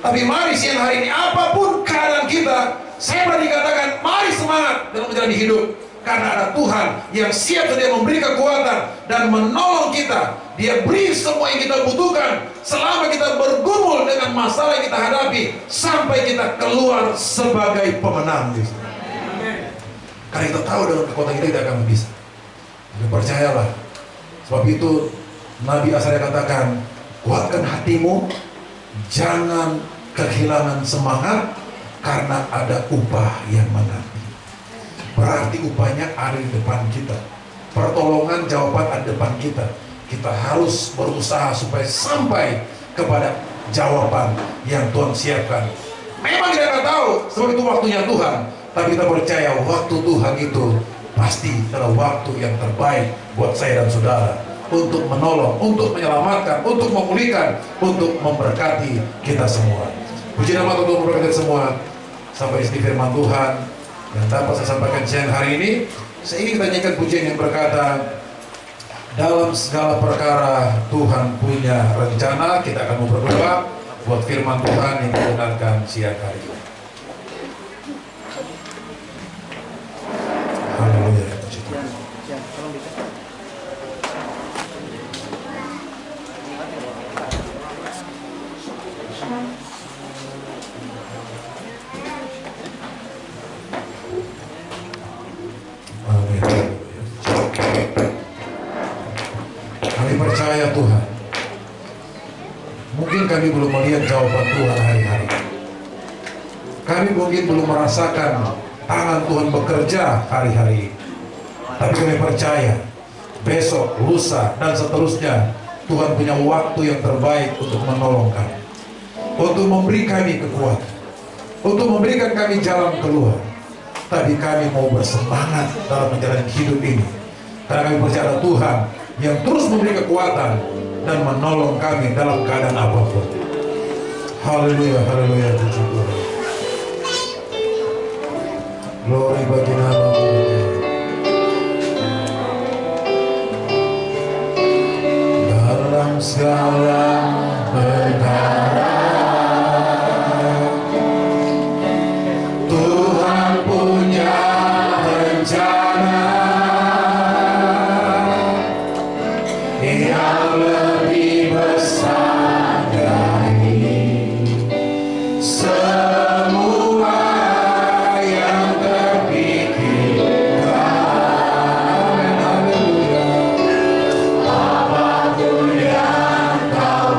Tapi mari siang hari ini, apapun keadaan kita, saya berani katakan, mari semangat dalam menjalani hidup. Karena ada Tuhan yang siap sedia memberi kekuatan dan menolong kita. Dia beri semua yang kita butuhkan selama kita bergumul dengan masalah yang kita hadapi, sampai kita keluar sebagai pemenang. Karena kita tahu dengan kekuatan kita akan bisa. Jadi percayalah. Sebab itu Nabi Yesaya katakan, kuatkan hatimu, jangan kehilangan semangat, karena ada upah yang menanti. Berarti upahnya ada di depan kita, pertolongan, jawaban ada di depan kita. Kita harus berusaha supaya sampai kepada jawaban yang Tuhan siapkan. Memang kita nggak tahu sebab itu waktunya Tuhan, tapi kita percaya waktu Tuhan itu pasti adalah waktu yang terbaik buat saya dan saudara, untuk menolong, untuk menyelamatkan, untuk memulihkan, untuk memberkati kita semua. Puji nama Tuhan, memberkati semua. Sampai isi firman Tuhan yang dapat saya sampaikan siang hari ini. Saya ingin tanyakan pujian yang berkata, dalam segala perkara Tuhan punya rencana. Kita akan mau berdoa buat firman Tuhan yang kita dengarkan siang hari ini. Haleluya. Kami percaya Tuhan, mungkin kami belum melihat jawaban Tuhan hari-hari. Kami mungkin belum merasakan tangan Tuhan bekerja hari-hari. Tapi kami percaya besok, lusa, dan seterusnya Tuhan punya waktu yang terbaik untuk menolong kami, untuk memberi kami kekuatan, untuk memberikan kami jalan keluar. Tapi kami mau bersemangat dalam menjalani hidup ini, karena kami percaya ada Tuhan yang terus memberi kekuatan dan menolong kami dalam keadaan apapun. Haleluya, haleluya, puji Tuhan. Glory bagi nama-Mu. Dalam segala perkara Tuhan punya rencana yang lebih besar dari semua yang terpikirkan. Haleluya. Apapun yang kau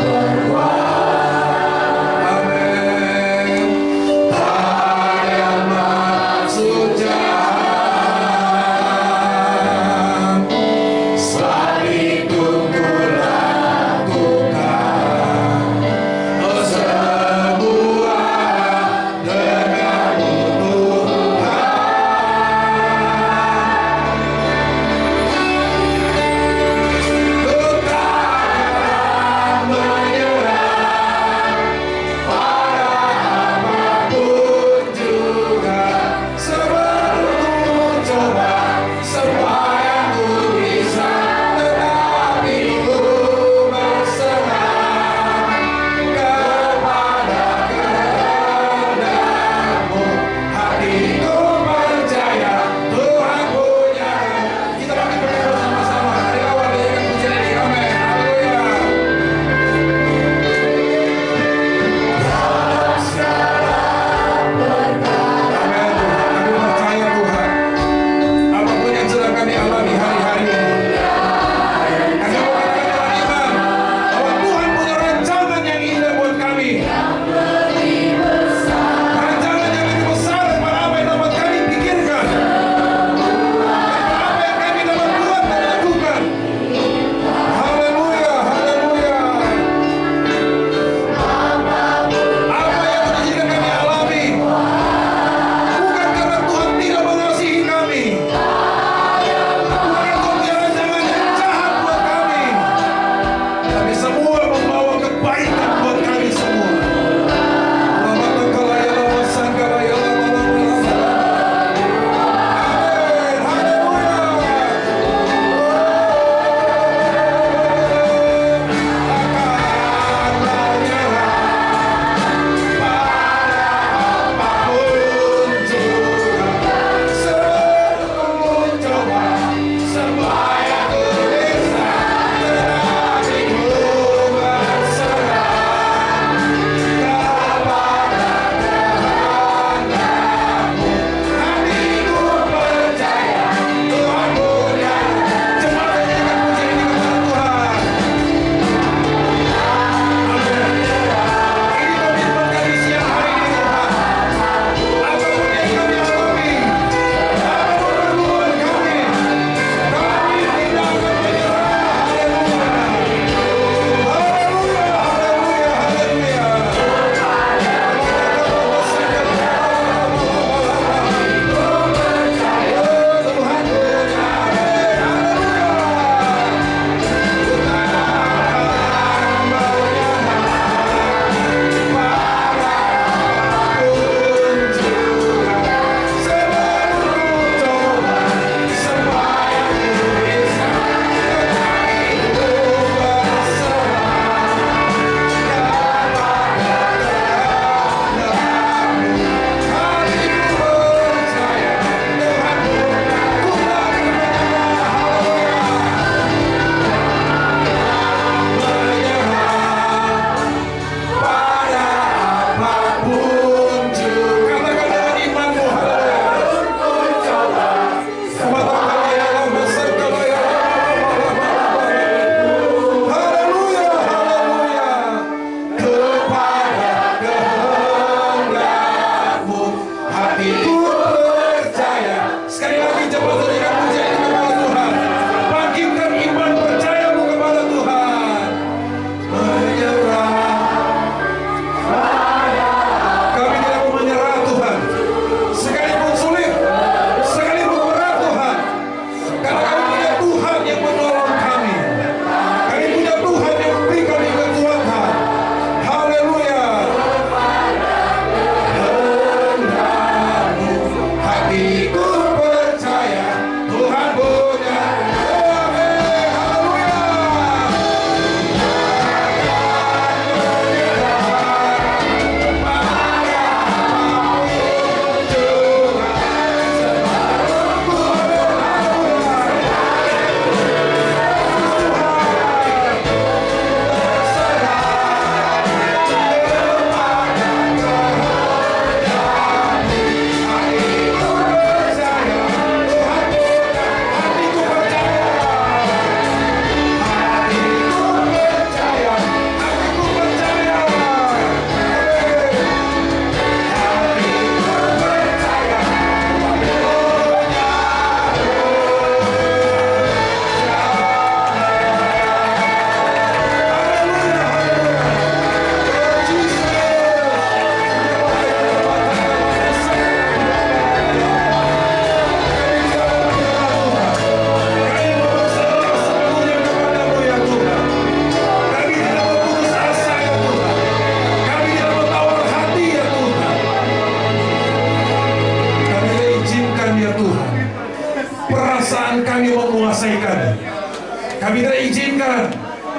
Tuhan,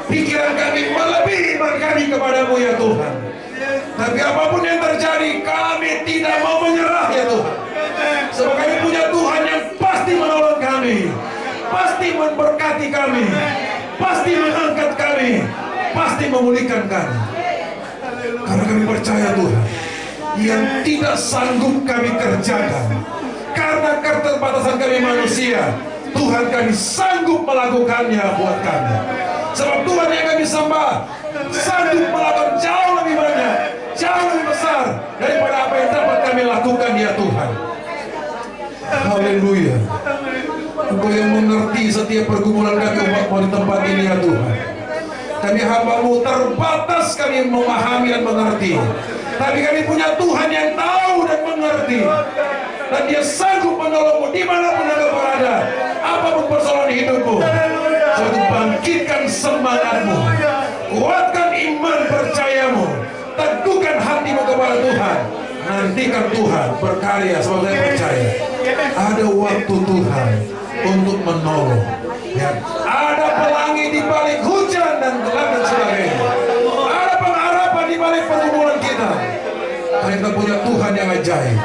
pikiran kami melebihi iman kami kepadamu ya Tuhan. Tapi apapun yang terjadi, kami tidak mau menyerah ya Tuhan. Sebab kami punya Tuhan yang pasti menolong kami, pasti memberkati kami, pasti mengangkat kami, pasti memulihkan kami. Karena kami percaya Tuhan, yang tidak sanggup kami kerjakan karena keterbatasan kami manusia, Tuhan kami sanggup melakukannya buat kami. Sebab Tuhan yang kami sembah sanggup melakukan jauh lebih banyak, jauh lebih besar daripada apa yang dapat kami lakukan ya Tuhan. Haleluya. Engkau yang mengerti setiap pergumulan kami umat-Mu di tempat ini ya Tuhan. Kami hamba-Mu terbatas kami memahami dan mengerti. Tapi kami punya Tuhan yang tahu dan mengerti. Dan Dia sanggup menolongmu dimanapun Anda berada. Apapun persoalan hidupmu. Jadi bangkitkan semangatmu. Kuatkan iman percayamu. Teguhkan hatimu kepada Tuhan. Nantikan Tuhan berkarya. Sebab saya percaya ada waktu Tuhan untuk menolong ya. Ada pelangi di balik hujan dan gelap dan sebagainya. Ada pengharapan di balik pergumulan kita. Kita punya Tuhan yang ajaib,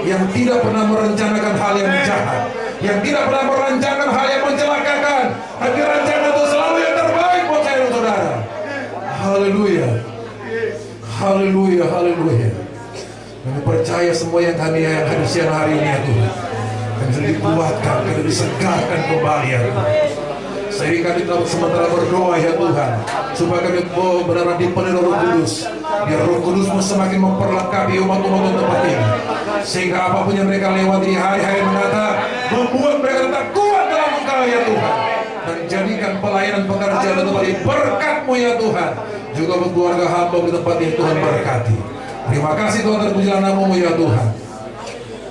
yang tidak pernah merencanakan hal yang jahat, yang tidak pernah merencanakan hal yang mencelakakan, tapi rencana itu selalu yang terbaik buat saya dan saudara. Haleluya. Haleluya, haleluya. Kami percaya semua yang kami yang hadir siang hari ini ya Tuhan, kami bisa dikuatkan, kami disegarkan kembali ya Tuhan. Sehingga kami telah sementara berdoa ya Tuhan, supaya kami benar-benar dipenuhi Roh Kudus. Biar Roh Kudus-Mu semakin memperlengkapi umat-umat tempat ini, sehingga apapun yang mereka lewati hari-hari mendatang, membuat mereka tetap kuat dalam Engkau ya Tuhan. Dan jadikan pelayanan pekerjaan di tempat ini berkat-Mu ya Tuhan. Juga buat keluarga hamba di tempat ini Tuhan berkati. Terima kasih Tuhan, terpujilah nama-Mu ya Tuhan.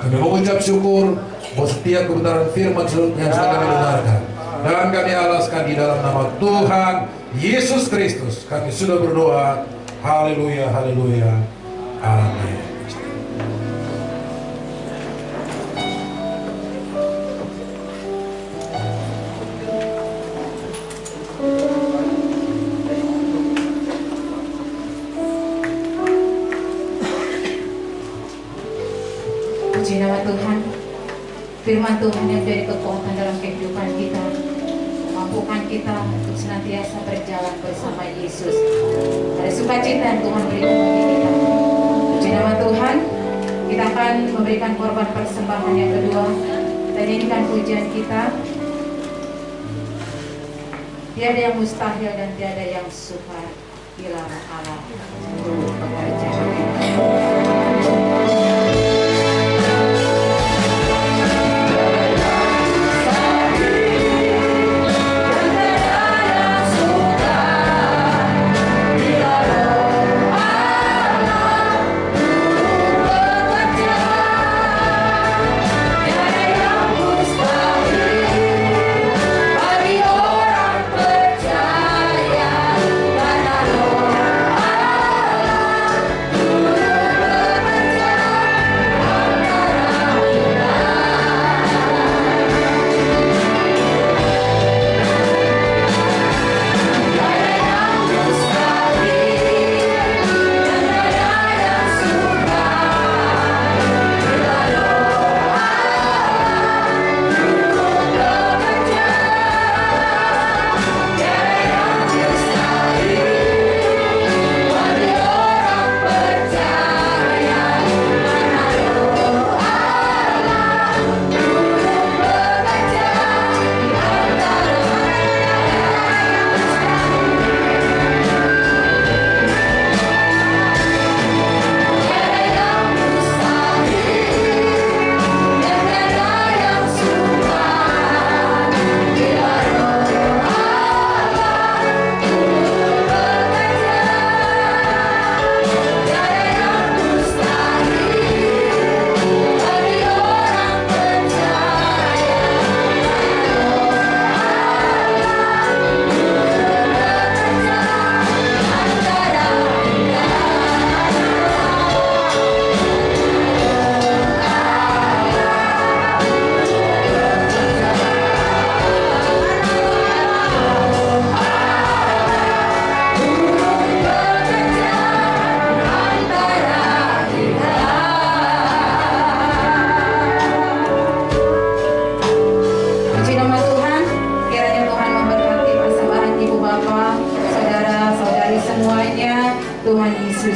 Kami mengucap syukur buat setiap kebenaran firman yang sudah kami dengarkan. Dan kami alaskan di dalam nama Tuhan Yesus Kristus. Kami sudah berdoa. Haleluya, haleluya. Amin. Puji nama Tuhan. Firman Tuhan yang jadi kekuatan dalam kehidupan kita, memampukan kita untuk senantiasa berjalan bersama Yesus. Ada sukacita yang Tuhan berikan bagi kita. Puji nama Tuhan. Kita akan memberikan korban persembahan yang kedua. Kita nyanyikan pujian kita. Tiada yang mustahil dan tiada yang sukar bila Allah untuk pekerjaan. Percaya karena Roh Allah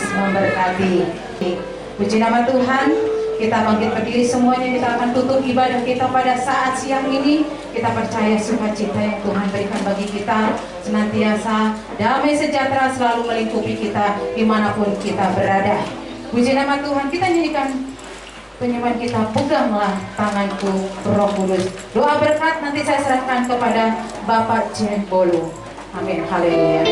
Yesus memberkati. Puji nama Tuhan. Kita bangkit berdiri semuanya, kita akan tutup ibadah kita pada saat siang ini. Kita percaya sukacita yang Tuhan berikan bagi kita senantiasa damai sejahtera selalu melingkupi kita dimanapun kita berada. Puji nama Tuhan. Kita nyanyikan penyembahan kita, peganglah tanganku Roh Kudus. Doa berkat nanti saya serahkan kepada Bapak Jen Bolu. Amin. Haleluya.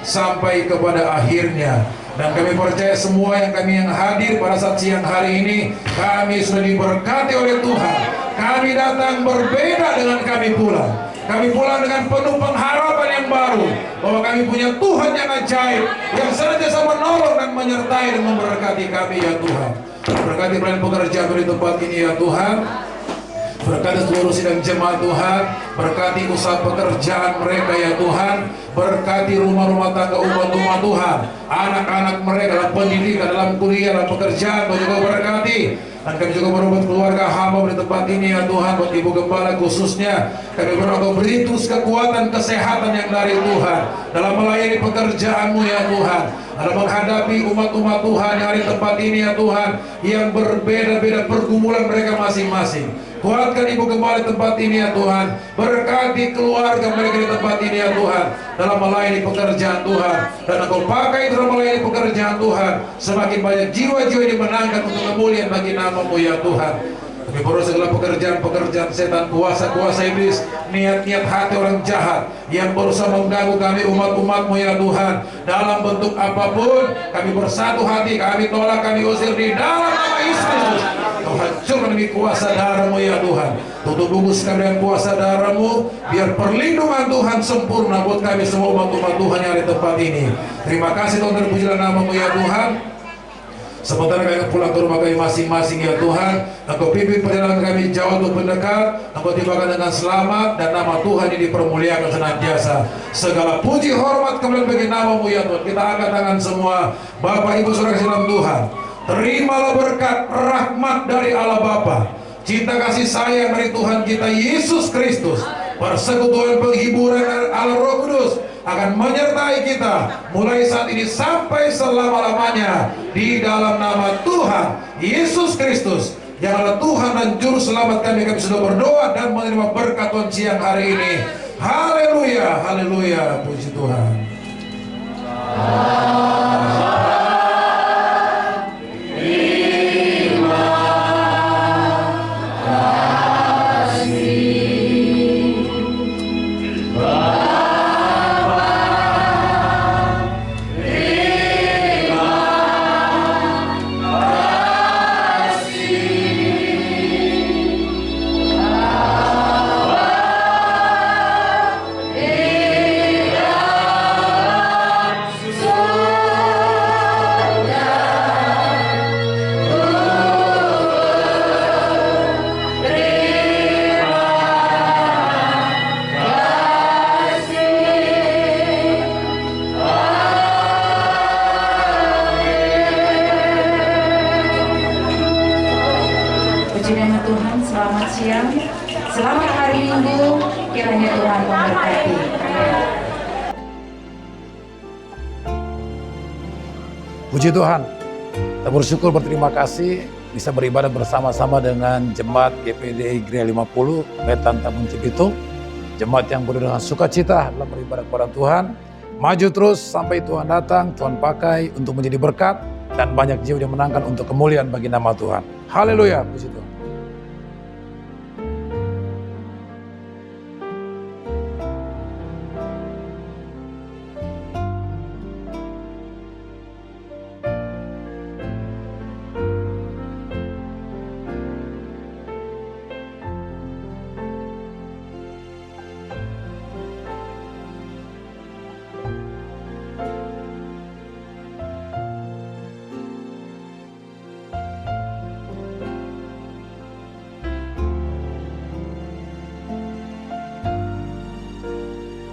Sampai kepada akhirnya. Dan kami percaya semua yang hadir pada saat siang hari ini, kami sudah diberkati oleh Tuhan. Kami datang berbeda dengan kami pulang. Kami pulang dengan penuh pengharapan yang baru, bahwa kami punya Tuhan yang ajaib, yang senantiasa menolong dan menyertai dan memberkati kami ya Tuhan. Berkati pelayan pekerjaan di tempat ini ya Tuhan. Berkati seluruh sidang jemaat Tuhan, berkati usaha pekerjaan mereka ya Tuhan, berkati rumah-rumah tangga umat-umat Tuhan, anak-anak mereka dalam pendidikan, dalam kuliah, dalam pekerjaan, Tuhan juga berkati. Dan kami juga berbuat keluarga hamba di tempat ini ya Tuhan, buat Ibu Gembala khususnya. Kami berdoa beri terus kekuatan, kesehatan yang dari Tuhan dalam melayani pekerjaanmu ya Tuhan, dalam menghadapi umat-umat Tuhan yang ada di tempat ini ya Tuhan, yang berbeda-beda pergumulan mereka masing-masing. Kuatkan Ibu Gembala di tempat ini ya Tuhan, berkati keluarga mereka di tempat ini ya Tuhan, dalam melayani pekerjaan Tuhan. Dan Engkau pakai dalam melayani pekerjaan Tuhan, semakin banyak jiwa-jiwa yang dimenangkan untuk kemuliaan bagi nama-Mu ya Tuhan. Kami berdoa segala pekerjaan setan, kuasa-kuasa iblis, niat-niat hati orang jahat yang berusaha mengganggu kami umat-umat-Mu ya Tuhan, dalam bentuk apapun, kami bersatu hati, kami tolak, kami usir di dalam nama Yesus Kristus. Kau hancurkan demi kuasa darah-Mu ya Tuhan. Tutup bungkus kami dengan kuasa darah-Mu, biar perlindungan Tuhan sempurna buat kami semua umat-umat Tuhan yang ada di tempat ini. Terima kasih Tuhan, terpujilah nama-Mu ya Tuhan. Sementara kami pulang ke rumah kami masing-masing ya Tuhan, Engkau pimpin perjalanan kami jauh untuk mendekat, Engkau tibakan dengan selamat, dan nama Tuhan ini dipermuliakan senantiasa. Segala puji hormat kemuliaan bagi nama-Mu ya Tuhan. Kita angkat tangan semua, Bapak Ibu Saudara dalam Tuhan. Terimalah berkat rahmat dari Allah Bapa, cinta kasih sayang dari Tuhan kita Yesus Kristus, persekutuan penghiburan Allah Roh Kudus akan menyertai kita mulai saat ini sampai selama-lamanya, di dalam nama Tuhan Yesus Kristus yang adalah Tuhan dan Juru Selamat kami sudah berdoa dan menerima berkat Tuhan siang hari ini. Haleluya, haleluya, puji Tuhan. Puji nama Tuhan, selamat siang, selamat hari Minggu, kiranya Tuhan memberkati. Amin. Puji Tuhan, kita bersyukur berterima kasih bisa beribadah bersama-sama dengan Jemaat GPDI Gereja 50 Wetan Tambun Cibitung. Jemaat yang penuh dengan sukacita dalam beribadah kepada Tuhan. Maju terus sampai Tuhan datang, Tuhan pakai untuk menjadi berkat dan banyak jiwa yang menangkan untuk kemuliaan bagi nama Tuhan. Haleluya, puji Tuhan.